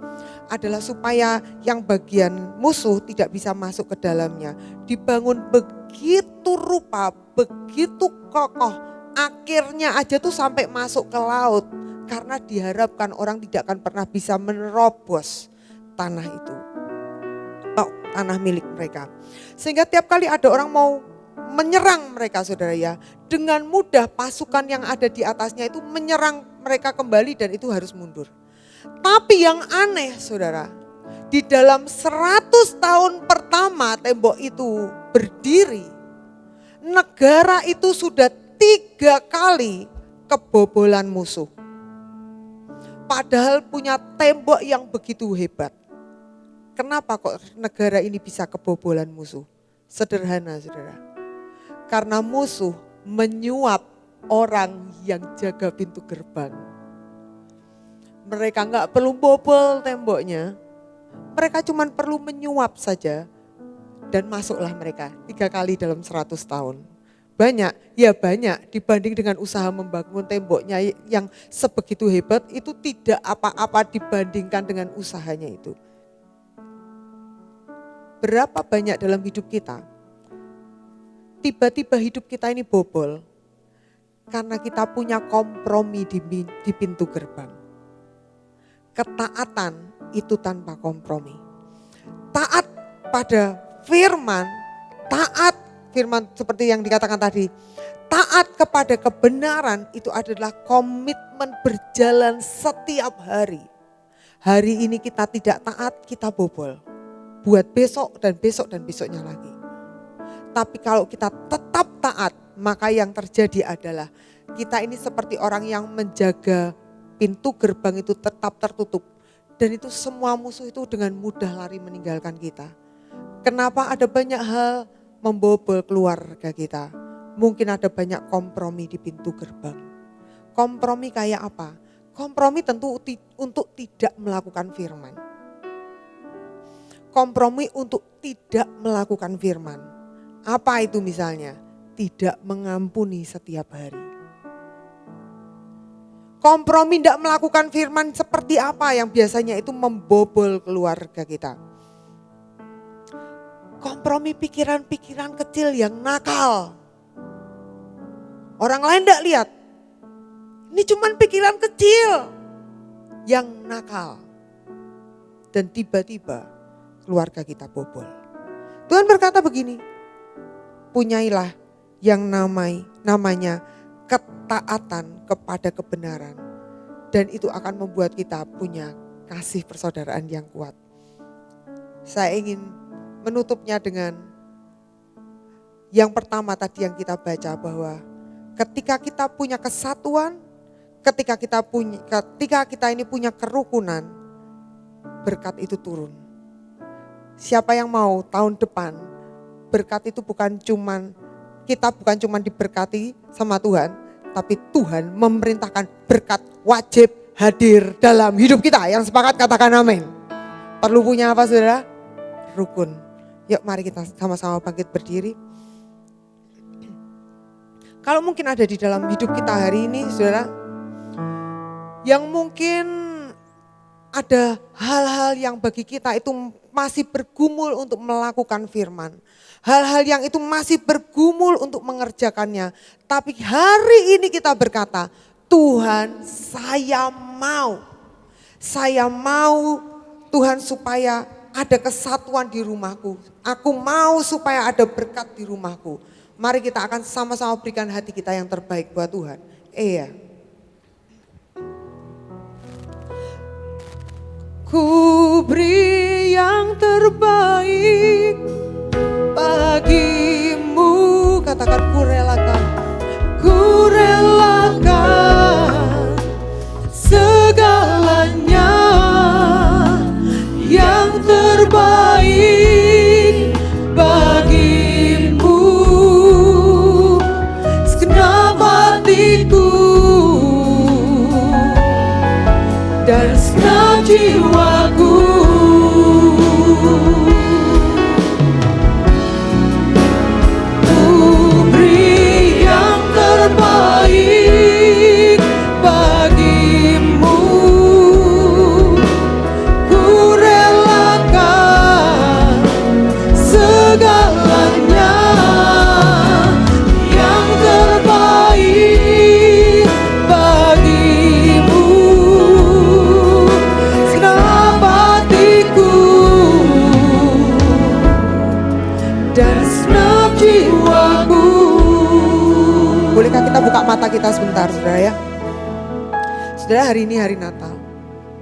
adalah supaya yang bagian musuh tidak bisa masuk ke dalamnya. Dibangun begitu rupa, begitu kokoh. Akhirnya aja tuh sampai masuk ke laut. Karena diharapkan orang tidak akan pernah bisa menerobos tanah itu. Tanah milik mereka. Sehingga tiap kali ada orang mau menyerang mereka saudara ya. Dengan mudah pasukan yang ada di atasnya itu menyerang mereka kembali dan itu harus mundur. Tapi yang aneh saudara. Di dalam 100 tahun pertama tembok itu berdiri. Negara itu sudah 3 kali kebobolan musuh. Padahal punya tembok yang begitu hebat. Kenapa kok negara ini bisa kebobolan musuh? Sederhana saudara. Karena musuh menyuap orang yang jaga pintu gerbang. Mereka gak perlu bobol temboknya. Mereka cuma perlu menyuap saja. Dan masuklah mereka 3 kali dalam 100 tahun. Banyak, ya banyak dibanding dengan usaha membangun temboknya yang sebegitu hebat itu tidak apa-apa dibandingkan dengan usahanya itu. Berapa banyak dalam hidup kita, tiba-tiba hidup kita ini bobol karena kita punya kompromi di pintu gerbang. Ketaatan itu tanpa kompromi. Taat pada firman, taat firman seperti yang dikatakan tadi, taat kepada kebenaran itu adalah komitmen berjalan setiap hari. Hari ini kita tidak taat, kita bobol. Buat besok dan besok dan besoknya lagi. Tapi kalau kita tetap taat, maka yang terjadi adalah kita ini seperti orang yang menjaga pintu gerbang itu tetap tertutup. Dan itu semua musuh itu dengan mudah lari meninggalkan kita. Kenapa ada banyak hal membobol keluarga kita. Mungkin ada banyak kompromi di pintu gerbang. Kompromi kayak apa? Kompromi tentu untuk tidak melakukan firman. Kompromi untuk tidak melakukan firman. Apa itu misalnya? Tidak mengampuni setiap hari. Kompromi tidak melakukan firman seperti apa yang biasanya itu membobol keluarga kita. Kompromi pikiran-pikiran kecil yang nakal. Orang lain tidak lihat. Ini cuma pikiran kecil yang nakal. Dan tiba-tiba keluarga kita bobol. Tuhan berkata begini, punyailah yang namanya ketaatan kepada kebenaran. Dan itu akan membuat kita punya kasih persaudaraan yang kuat. Saya ingin menutupnya dengan yang pertama tadi yang kita baca bahwa ketika kita punya kesatuan, ketika kita ini punya kerukunan, berkat itu turun. Siapa yang mau tahun depan berkat itu kita bukan cuma diberkati sama Tuhan, tapi Tuhan memerintahkan berkat wajib hadir dalam hidup kita. Yang sepakat katakan amin. Perlu punya apa saudara? Rukun. Yuk mari kita sama-sama bangkit berdiri. Kalau mungkin ada di dalam hidup kita hari ini saudara, yang mungkin ada hal-hal yang bagi kita itu masih bergumul untuk melakukan firman. Hal-hal yang itu masih bergumul untuk mengerjakannya. Tapi hari ini kita berkata, Tuhan saya mau Tuhan supaya ada kesatuan di rumahku. Aku mau supaya ada berkat di rumahku. Mari kita akan sama-sama berikan hati kita yang terbaik buat Tuhan. Iya. Ku beri yang terbaik bagimu. Katakan ku relakan. Ku relakan segalanya yang terbaik bagimu. segenap jiwaku. Ku beri yang terbaik bagimu. Ku relakan segalanya, yang terbaik bagimu. Segenap hatiku dan segenap jiwaku. Bolehkah kita buka mata kita sebentar, saudara ya? Saudara, hari ini hari Natal.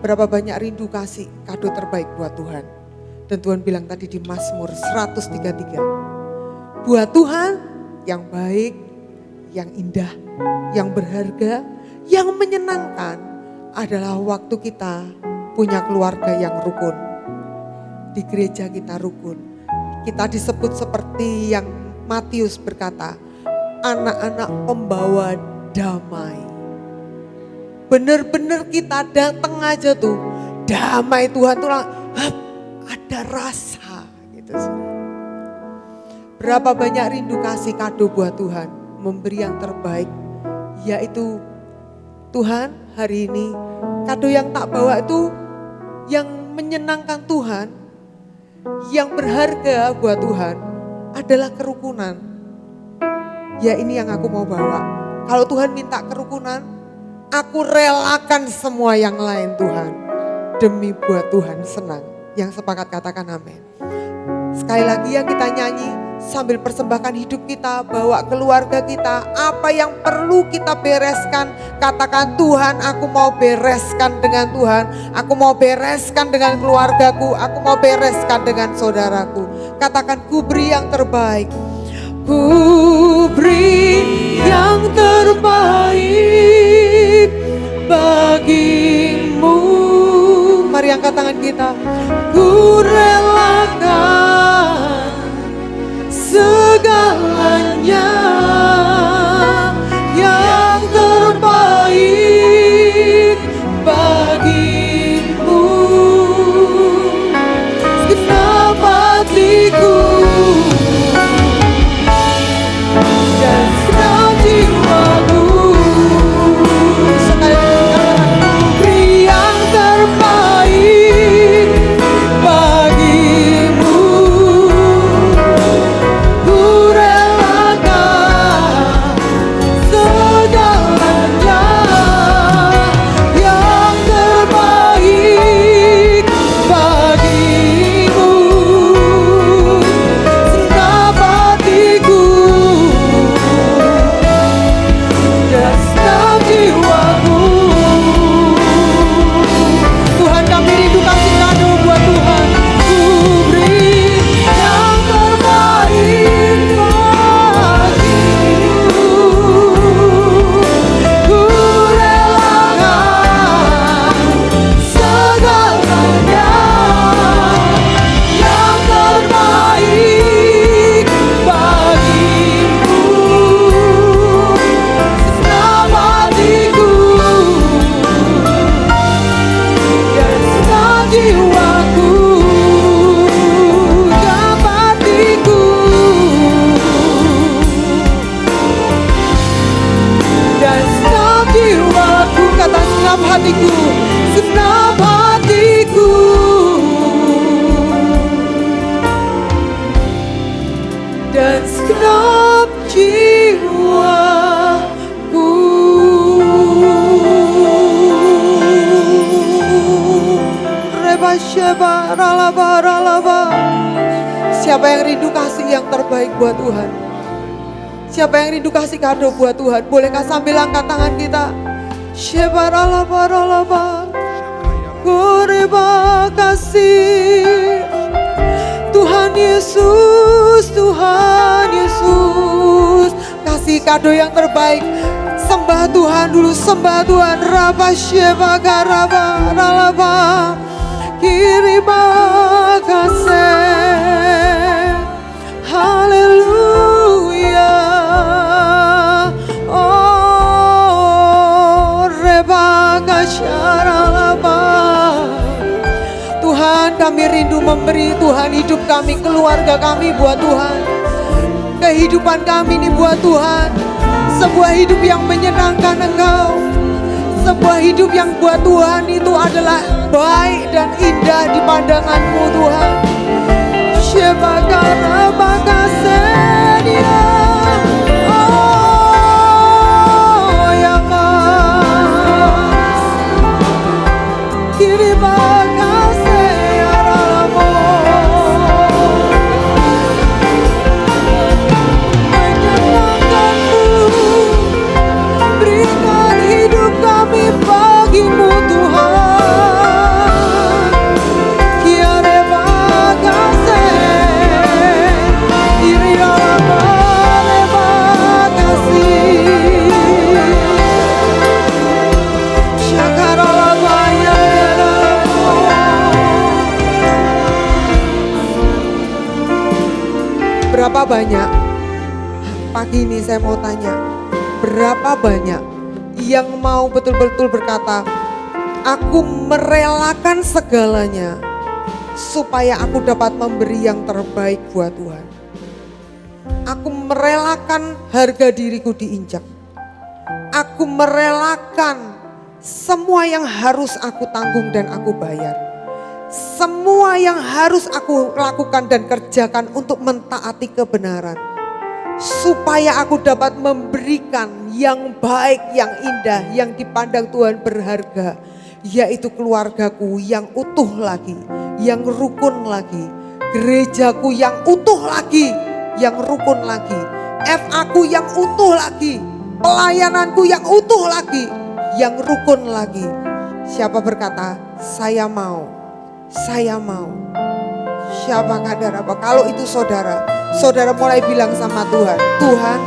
Berapa banyak rindu kasih kado terbaik buat Tuhan. Dan Tuhan bilang tadi di Mazmur 133. Buat Tuhan yang baik, yang indah, yang berharga, yang menyenangkan adalah waktu kita punya keluarga yang rukun. Di gereja kita rukun. Kita disebut seperti yang Matius berkata, anak-anak pembawa damai. Bener-bener kita datang aja tuh, damai Tuhan tuh ada rasa gitu. Berapa banyak rindu kasih kado buat Tuhan, memberi yang terbaik, yaitu Tuhan hari ini kado yang tak bawa itu yang menyenangkan Tuhan, yang berharga buat Tuhan adalah kerukunan. Ya ini yang aku mau bawa. Kalau Tuhan minta kerukunan, aku relakan semua yang lain Tuhan. Demi buat Tuhan senang. Yang sepakat katakan amin. Sekali lagi yang kita nyanyi sambil persembahkan hidup kita, bawa keluarga kita, apa yang perlu kita bereskan. Katakan Tuhan, aku mau bereskan dengan Tuhan. Aku mau bereskan dengan keluargaku, aku mau bereskan dengan saudaraku. Katakan ku beri yang terbaik. Ku beri yang terbaik bagimu. Mari angkat tangan kita. Ku relakan segalanya, yang terbaik bagimu. Segenap hatiku dan segenap jiwaku. Sekali lagi, beri yang terbaik bagimu. Ku relakan segalanya, yang terbaik bagimu. Segenap hatiku dan segenap jiwaku. Tuhan, kami rindu kasih kado buat Tuhan. Ku beri yang terbaik bagimu. Ku relakan segalanya, yang terbaik bagimu. Segenap hatiku dan segenap jiwaku. Dapatiku dan segenap jiwaku. Kata segenap hatiku, segenap hatiku dan segenap jiwaku. Reba sheba ralaba ralaba. Siapa yang rindu kasih yang terbaik buat Tuhan? Siapa yang rindu kasih kado buat Tuhan? Bolehkah sambil angkat tangan kita? Sheba ralaba ralaba. Terima kasih Tuhan Yesus, Tuhan Yesus. Kasih kado yang terbaik. Sembah Tuhan dulu, sembah Tuhan. Raba sheba garaba ralaba. Terima kasih. Haleluya. Oh, reba kasyaralaba. kami rindu memberi Tuhan hidup kami, keluarga kami buat Tuhan. Kehidupan kami ini buat Tuhan. Sebuah hidup yang menyenangkan Engkau. Sebuah hidup yang buat Tuhan itu adalah baik dan indah di pandangan-Mu Tuhan. Syebakara bakasenia. Oh ya Mas. Kiri bakasenia ramo. Menyenangkan-Mu. Berikan hidup kami bagi-Mu Tuhan. Kiare bakase, iri alabale bakasi. Syakara labaya deramo. Berapa banyak? Pagi ini saya mau tanya, berapa banyak yang mau betul-betul berkata, aku merelakan segalanya supaya aku dapat memberi yang terbaik buat Tuhan. Aku merelakan harga diriku diinjak. Aku merelakan semua yang harus aku tanggung dan aku bayar. Semua yang harus aku lakukan dan kerjakan untuk mentaati kebenaran. Supaya aku dapat memberikan yang baik, yang indah, yang dipandang Tuhan berharga. Yaitu keluargaku yang utuh lagi, yang rukun lagi. Gerejaku yang utuh lagi, yang rukun lagi. FA-ku yang utuh lagi. Pelayananku yang utuh lagi, yang rukun lagi. Siapa berkata, saya mau, saya mau. Siapa kadar apa? Kalau itu saudara, saudara mulai bilang sama Tuhan, Tuhan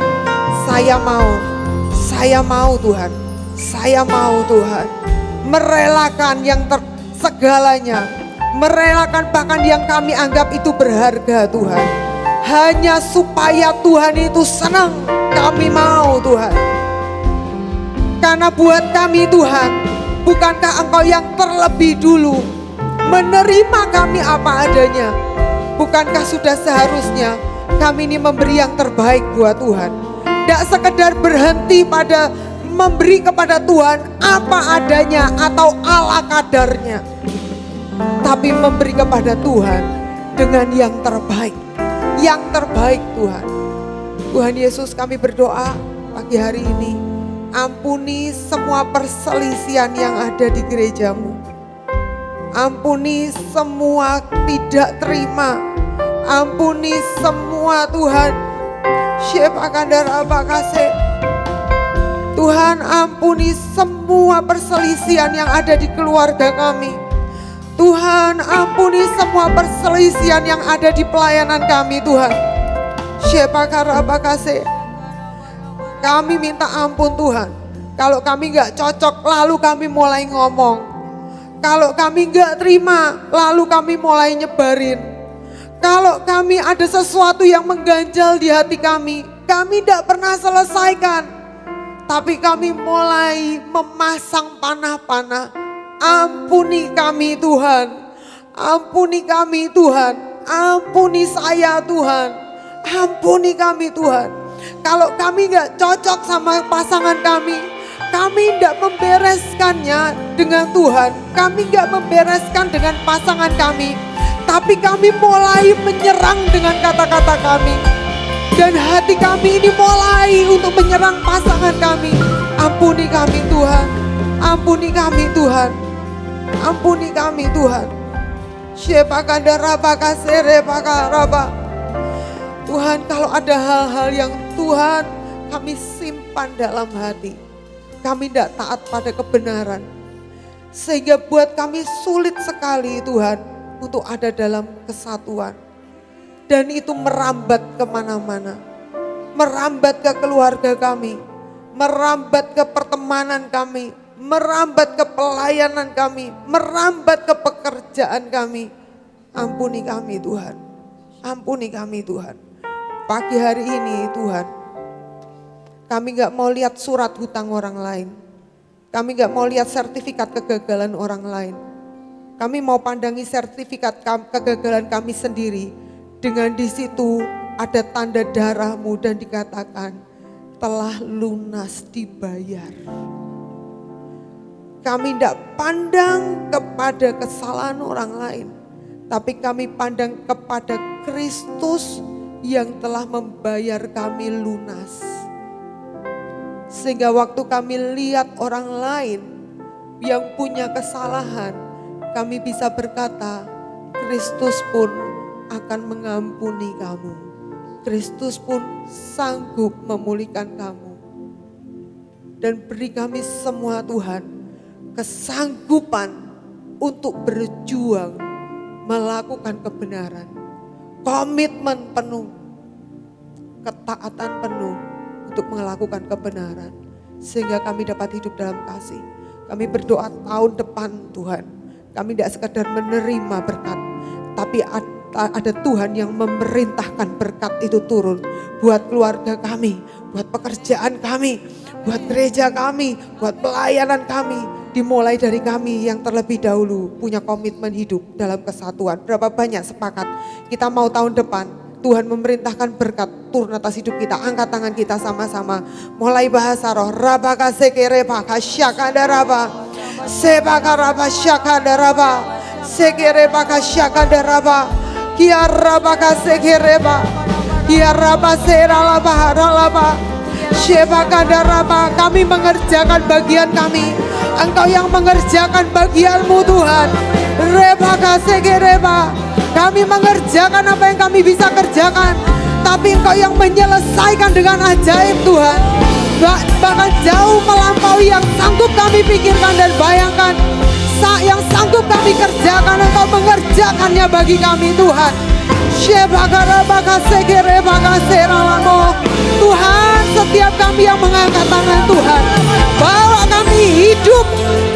saya mau Tuhan, saya mau Tuhan. Merelakan yang segalanya, merelakan bahkan yang kami anggap itu berharga Tuhan. Hanya supaya Tuhan itu senang, kami mau Tuhan. Karena buat kami Tuhan, bukankah Engkau yang terlebih dulu menerima kami apa adanya? Bukankah sudah seharusnya kami ini memberi yang terbaik buat Tuhan? Tidak sekedar berhenti pada memberi kepada Tuhan apa adanya atau ala kadarnya, tapi memberi kepada Tuhan dengan yang terbaik. Yang terbaik Tuhan. Tuhan Yesus, kami berdoa pagi hari ini, ampuni semua perselisihan yang ada di gereja-Mu. Ampuni semua tidak terima. Ampuni semua Tuhan. Tuhan, ampuni semua perselisihan yang ada di keluarga kami. Tuhan, ampuni semua perselisihan yang ada di pelayanan kami Tuhan. Kami minta ampun Tuhan. Kalau kami gak cocok lalu kami mulai ngomong. Kalau kami gak terima, lalu kami mulai nyebarin. Kalau kami ada sesuatu yang mengganjal di hati kami tidak pernah selesaikan. Tapi kami mulai memasang panah-panah. Ampuni kami Tuhan. Ampuni kami Tuhan. Ampuni saya Tuhan. Ampuni kami Tuhan. Kalau kami gak cocok sama pasangan kami tidak membereskannya dengan Tuhan. Kami gak membereskan dengan pasangan kami. Tapi kami mulai menyerang dengan kata-kata kami. Dan hati kami ini mulai untuk menyerang pasangan kami. Ampuni kami Tuhan. Ampuni kami Tuhan. Ampuni kami Tuhan. Tuhan, kalau ada hal-hal yang Tuhan kami simpan dalam hati, kami tidak taat pada kebenaran, sehingga buat kami sulit sekali Tuhan untuk ada dalam kesatuan. Dan itu merambat kemana-mana, merambat ke keluarga kami, merambat ke pertemanan kami, merambat ke pelayanan kami, merambat ke pekerjaan kami. Ampuni kami Tuhan, ampuni kami Tuhan. Pagi hari ini Tuhan, kami gak mau lihat surat hutang orang lain. Kami gak mau lihat sertifikat kegagalan orang lain. Kami mau pandangi sertifikat kegagalan kami sendiri. Dengan di situ ada tanda darah-Mu dan dikatakan telah lunas dibayar. Kami tidak pandang kepada kesalahan orang lain, tapi kami pandang kepada Kristus yang telah membayar kami lunas. Sehingga waktu kami lihat orang lain yang punya kesalahan, kami bisa berkata, Kristus pun akan mengampuni kamu. Kristus pun sanggup memulihkan kamu. Dan beri kami semua Tuhan kesanggupan untuk berjuang melakukan kebenaran. Komitmen penuh, ketaatan penuh untuk melakukan kebenaran. Sehingga kami dapat hidup dalam kasih. Kami berdoa tahun depan Tuhan. Kami tidak sekedar menerima berkat, tapi ada Tuhan yang memerintahkan berkat itu turun buat keluarga kami, buat pekerjaan kami, buat gereja kami, buat pelayanan kami. Dimulai dari kami yang terlebih dahulu punya komitmen hidup dalam kesatuan. Berapa banyak sepakat kita mau tahun depan Tuhan memerintahkan berkat turun atas hidup kita. Angkat tangan kita sama-sama. Mulai bahasa roh. Rabaka sekere baka syakandaraba. Sebaka raba syakandaraba. Sekere baka syakandaraba. Kiarabaka sekere ba. Kiaraba seralaba haralaba. Shebakandaraba. Kami mengerjakan bagian kami. Engkau yang mengerjakan bagian-Mu Tuhan. Rebaka segereba. Kami mengerjakan apa yang kami bisa kerjakan. Tapi Engkau yang menyelesaikan dengan ajaib Tuhan. Bahkan jauh melampaui yang sanggup kami pikirkan dan bayangkan. Yang sanggup kami kerjakan, Engkau mengerjakannya bagi kami Tuhan. Shebakarabaka segerebaka seralamo. Tuhan, setiap kami yang mengangkat tangan Tuhan, bawa kami hidup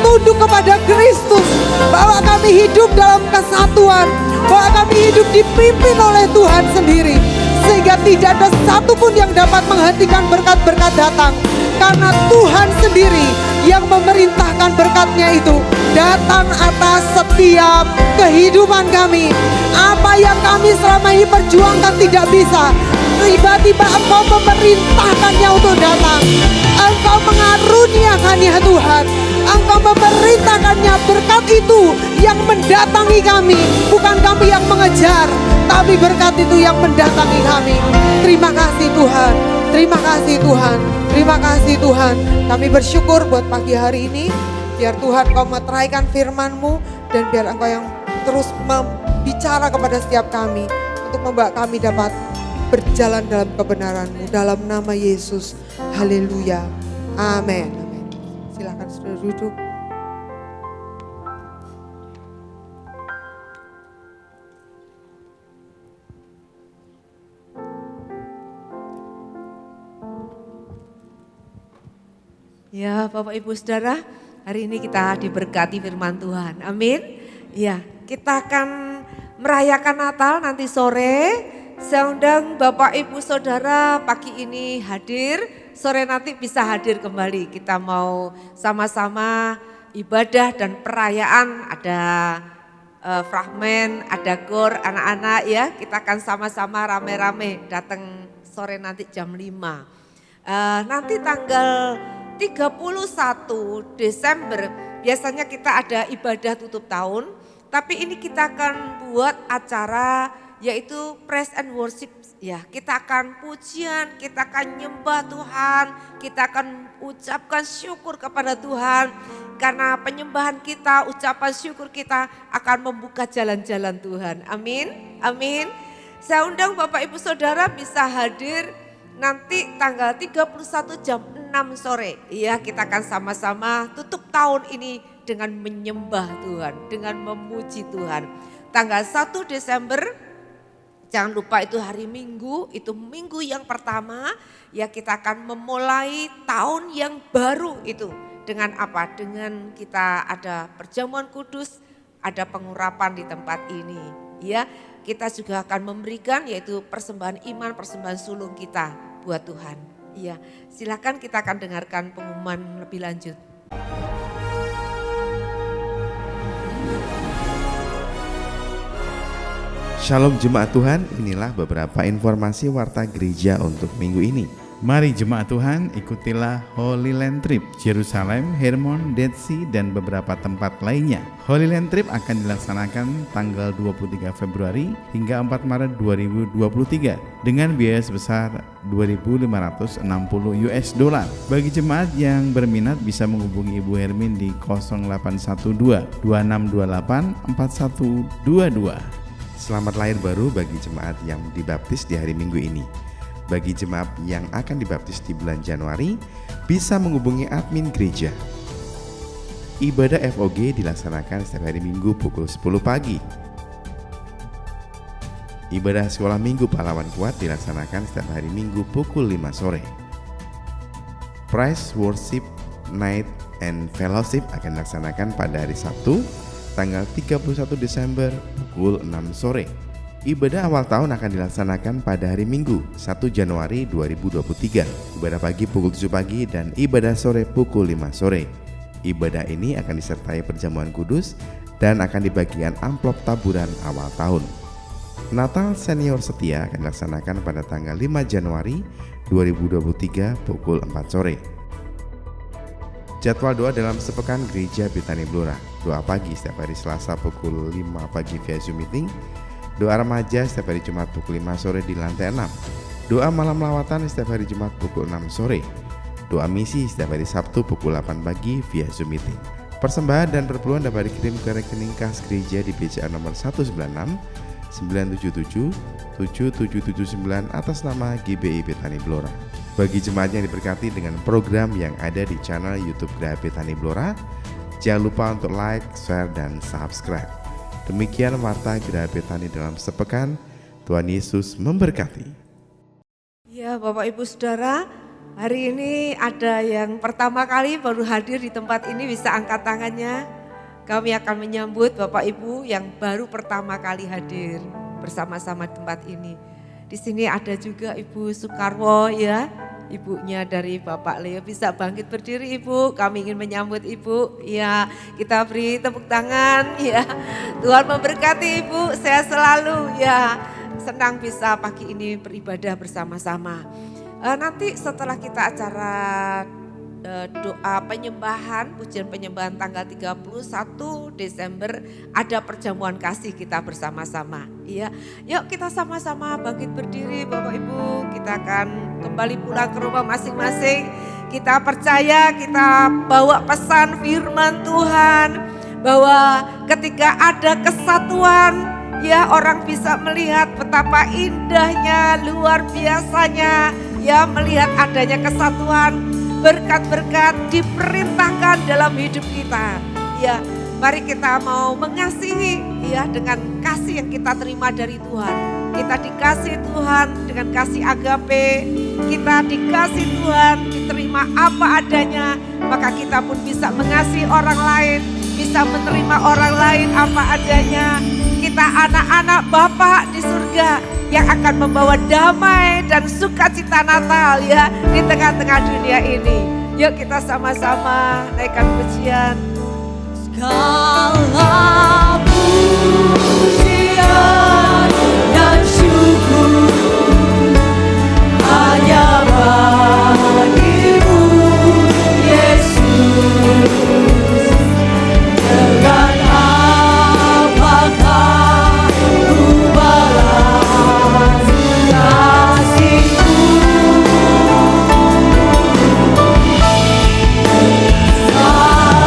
tunduk kepada Kristus, bawa kami hidup dalam kesatuan, bawa kami hidup dipimpin oleh Tuhan sendiri, sehingga tidak ada satupun yang dapat menghentikan berkat-berkat datang, karena Tuhan sendiri yang memerintahkan berkatnya itu datang atas setiap kehidupan kami. Apa yang kami selama ini perjuangkan tidak bisa, tiba-tiba Engkau memerintahkannya untuk datang. Engkau mengaruniakannya Tuhan. Engkau memerintahkannya, berkat itu yang mendatangi kami. Bukan kami yang mengejar, tapi berkat itu yang mendatangi kami. Terima kasih Tuhan. Terima kasih Tuhan. Terima kasih Tuhan. Kami bersyukur buat pagi hari ini. Biar Tuhan Kau meteraikan firman-Mu. Dan biar Engkau yang terus bicara kepada setiap kami. Untuk membawa kami dapat berjalan dalam kebenaran-Mu. Dalam nama Yesus. Haleluya. Amin. Amin. Silakan saudara duduk. Ya Bapak Ibu Saudara, hari ini kita diberkati firman Tuhan. Amin. Ya, kita akan merayakan Natal nanti sore. Saya undang Bapak Ibu Saudara pagi ini hadir, sore nanti bisa hadir kembali. Kita mau sama-sama ibadah dan perayaan, ada fragmen, ada gor anak-anak ya. Kita akan sama-sama rame-rame datang sore nanti jam 5. Nanti tanggal 31 Desember biasanya kita ada ibadah tutup tahun, tapi ini kita akan buat acara yaitu praise and worship ya. Kita akan pujian, kita akan nyembah Tuhan, kita akan ucapkan syukur kepada Tuhan. Karena penyembahan kita, ucapan syukur kita akan membuka jalan-jalan Tuhan. Amin, amin. Saya undang Bapak Ibu Saudara bisa hadir nanti tanggal 31 jam 6 sore. Ya, kita akan sama-sama tutup tahun ini dengan menyembah Tuhan, dengan memuji Tuhan. Tanggal 1 Desember, jangan lupa itu hari Minggu, itu minggu yang pertama. Ya, kita akan memulai tahun yang baru itu. Dengan apa? Dengan kita ada perjamuan kudus, ada pengurapan di tempat ini. Ya, kita juga akan memberikan yaitu persembahan iman, persembahan sulung kita buat Tuhan. Iya, silakan kita akan dengarkan pengumuman lebih lanjut. Shalom jemaat Tuhan, inilah beberapa informasi warta gereja untuk minggu ini. Mari jemaat Tuhan, ikutilah Holy Land Trip, Yerusalem, Hermon, Dead Sea, dan beberapa tempat lainnya. Holy Land Trip akan dilaksanakan tanggal 23 Februari hingga 4 Maret 2023 dengan biaya sebesar $2.560 US. Bagi jemaat yang berminat bisa menghubungi Ibu Hermin di 0812 2628 4122. Selamat lahir baru bagi jemaat yang dibaptis di hari Minggu ini. Bagi jemaat yang akan dibaptis di bulan Januari, bisa menghubungi admin gereja. Ibadah FOG dilaksanakan setiap hari Minggu pukul 10 pagi. Ibadah sekolah Minggu Pahlawan Kuat dilaksanakan setiap hari Minggu pukul 5 sore. Praise Worship Night and Fellowship akan dilaksanakan pada hari Sabtu, tanggal 31 Desember pukul 6 sore. Ibadah awal tahun akan dilaksanakan pada hari Minggu 1 Januari 2023. Ibadah pagi pukul 7 pagi dan ibadah sore pukul 5 sore. Ibadah ini akan disertai perjamuan kudus dan akan dibagikan amplop taburan awal tahun. Natal Senior Setia akan dilaksanakan pada tanggal 5 Januari 2023 pukul 4 sore. Jadwal doa dalam sepekan Gereja Betani Blora. Doa pagi setiap hari Selasa pukul 5 pagi via Zoom meeting. Doa remaja setiap hari Jumat pukul 5 sore di lantai 6. Doa malam lawatan setiap hari Jumat pukul 6 sore. Doa misi setiap hari Sabtu pukul 8 pagi via Zoom meeting. Persembahan dan perpuluhan dapat dikirim ke rekening kas gereja di BCA nomor 196 977 7779 atas nama GBI Betani Blora. Bagi jemaat yang diberkati dengan program yang ada di channel YouTube Gereja Betani Blora, jangan lupa untuk like, share, dan subscribe. Demikian warta Gereja Betani dalam sepekan. Tuhan Yesus memberkati. Ya Bapak Ibu Saudara, hari ini ada yang pertama kali baru hadir di tempat ini, bisa angkat tangannya. Kami akan menyambut Bapak Ibu yang baru pertama kali hadir bersama-sama di tempat ini. Di sini ada juga Ibu Soekarwo ya, ibunya dari Bapak Leo. Bisa bangkit berdiri Ibu, kami ingin menyambut Ibu. Ya, kita beri tepuk tangan ya. Tuhan memberkati Ibu, sehat selalu ya. Senang bisa pagi ini beribadah bersama-sama. Nanti setelah kita acara doa penyembahan, pujian penyembahan tanggal 31 Desember ada perjamuan kasih kita bersama-sama. Iya, yuk kita sama-sama bangkit berdiri Bapak Ibu. Kita akan kembali pulang ke rumah masing-masing. Kita percaya, kita bawa pesan firman Tuhan bahwa ketika ada kesatuan, ya orang bisa melihat betapa indahnya, luar biasanya, ya melihat adanya kesatuan. Berkat-berkat diperintahkan dalam hidup kita. Ya, mari kita mau mengasihi ya dengan kasih yang kita terima dari Tuhan. Kita dikasih Tuhan dengan kasih agape. Kita dikasih Tuhan, diterima apa adanya. Maka kita pun bisa mengasihi orang lain, bisa menerima orang lain apa adanya. Kita anak-anak Bapa di surga yang akan membawa damai dan sukacita Natal ya di tengah-tengah dunia ini. Yuk kita sama-sama naikkan pujian. Segala pujian dan syukur hanya bagimu Yesus. Dengan apakah ku balas kasihmu, segala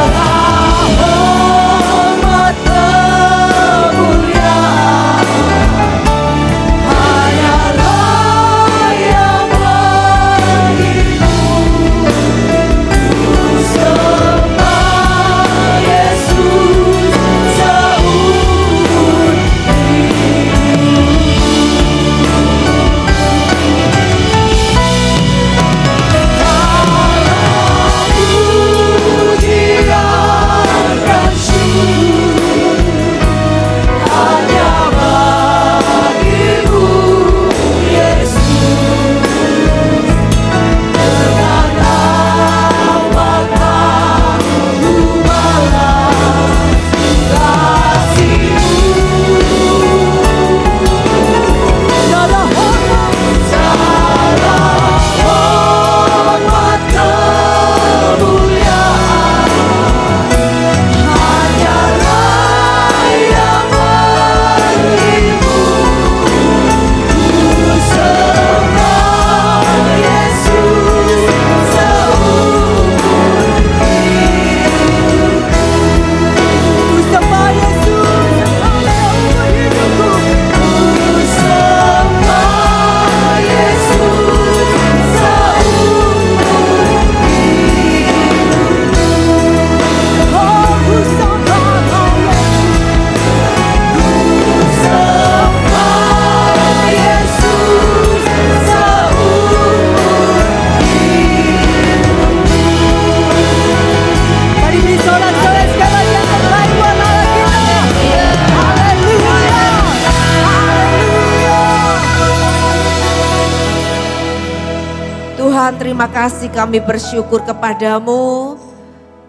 Terima kasih, kami bersyukur kepadamu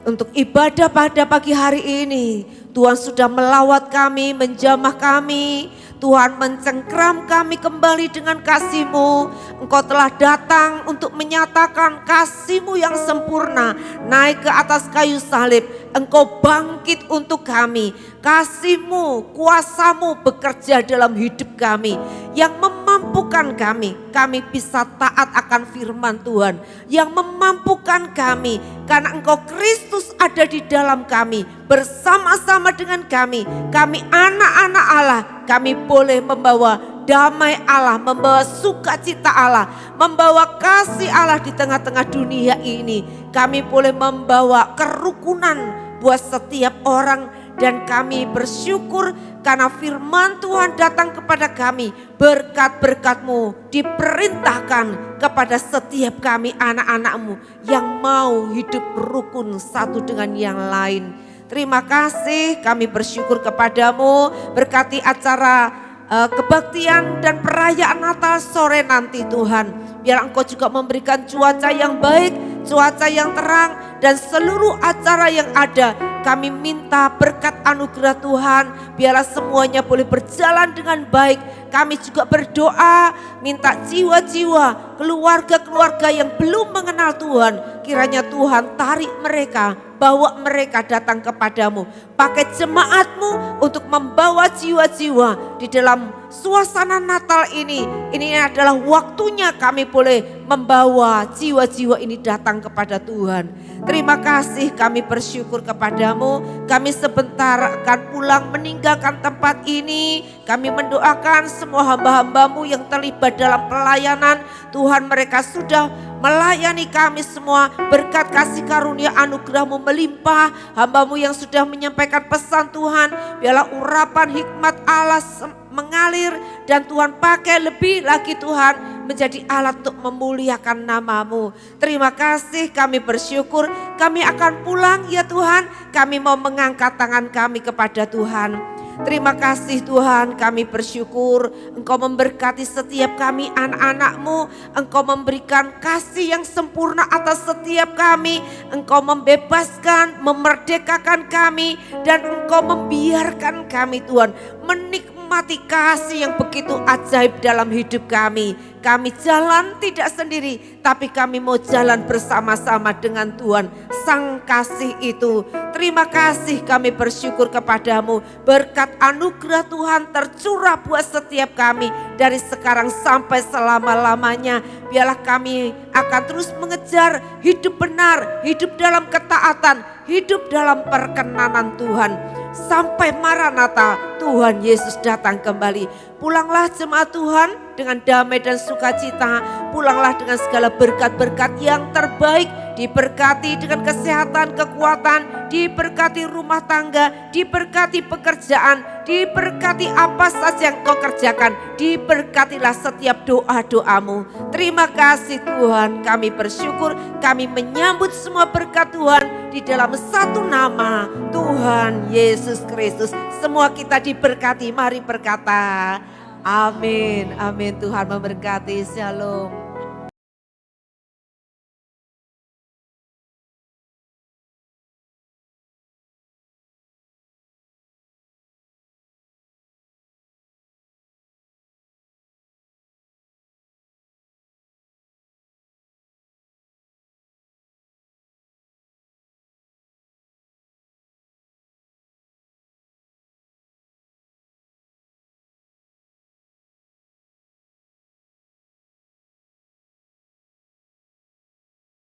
untuk ibadah pada pagi hari ini. Tuhan sudah melawat kami, menjamah kami. Tuhan mencengkram kami kembali dengan kasih-Mu. Engkau telah datang untuk menyatakan kasih-Mu yang sempurna naik ke atas kayu salib. Engkau bangkit untuk kami. Kasih-Mu, kuasa-Mu bekerja dalam hidup kami yang memampukan kami. Kami bisa taat akan firman Tuhan yang memampukan kami karena Engkau Kristus ada di dalam kami. Bersama-sama dengan kami anak-anak Allah, kami boleh membawa damai Allah, membawa sukacita Allah, membawa kasih Allah di tengah-tengah dunia ini. Kami boleh membawa kerukunan buat setiap orang, dan kami bersyukur karena firman Tuhan datang kepada kami. Berkat-berkat-Mu diperintahkan kepada setiap kami anak-anak-Mu yang mau hidup rukun satu dengan yang lain. Terima kasih, kami bersyukur kepadamu. Berkati acara kebaktian dan perayaan Natal sore nanti Tuhan. Biar Engkau juga memberikan cuaca yang baik, cuaca yang terang, dan seluruh acara yang ada. Kami minta berkat anugerah Tuhan, biarlah semuanya boleh berjalan dengan baik. Kami juga berdoa, minta jiwa-jiwa, keluarga-keluarga yang belum mengenal Tuhan. Kiranya Tuhan tarik mereka, bawa mereka datang kepadamu. Pakai jemaat-Mu untuk membawa jiwa-jiwa di dalam suasana Natal ini. Ini adalah waktunya kami boleh membawa jiwa-jiwa ini datang kepada Tuhan. Terima kasih, kami bersyukur kepadamu. Kami sebentar akan pulang meninggalkan tempat ini. Kami mendoakan semua hamba-hamba-Mu yang terlibat dalam pelayanan. Tuhan, mereka sudah melayani kami semua. Berkat kasih karunia anugerah-Mu melimpah. Hamba-Mu yang sudah menyampaikan pesan Tuhan, biarlah urapan hikmat Allah mengalir, dan Tuhan pakai lebih lagi Tuhan menjadi alat untuk memuliakan nama-Mu. Terima kasih, kami bersyukur. Kami akan pulang ya Tuhan. Kami mau mengangkat tangan kami kepada Tuhan. Terima kasih Tuhan, kami bersyukur Engkau memberkati setiap kami anak-anak-Mu. Engkau memberikan kasih yang sempurna atas setiap kami. Engkau membebaskan, memerdekakan kami, dan Engkau membiarkan kami Tuhan menikmati kasih yang begitu ajaib dalam hidup kami. Kami jalan tidak sendiri, tapi kami mau jalan bersama-sama dengan Tuhan, Sang Kasih itu. Terima kasih, kami bersyukur kepadamu. Berkat anugerah Tuhan tercurah buat setiap kami dari sekarang sampai selama-lamanya. Biarlah kami akan terus mengejar hidup benar, hidup dalam ketaatan, hidup dalam perkenanan Tuhan. Sampai Maranatha, Tuhan Yesus datang kembali. Pulanglah jemaat Tuhan dengan damai dan sukacita. Pulanglah dengan segala berkat-berkat yang terbaik. Diberkati dengan kesehatan, kekuatan, diberkati rumah tangga, diberkati pekerjaan, diberkati apa saja yang kau kerjakan. Diberkatilah setiap doa-doamu. Terima kasih Tuhan, kami bersyukur, kami menyambut semua berkat Tuhan di dalam satu nama, Tuhan Yesus Kristus. Semua kita diberkati, mari berkata amin, amin. Tuhan memberkati, shalom.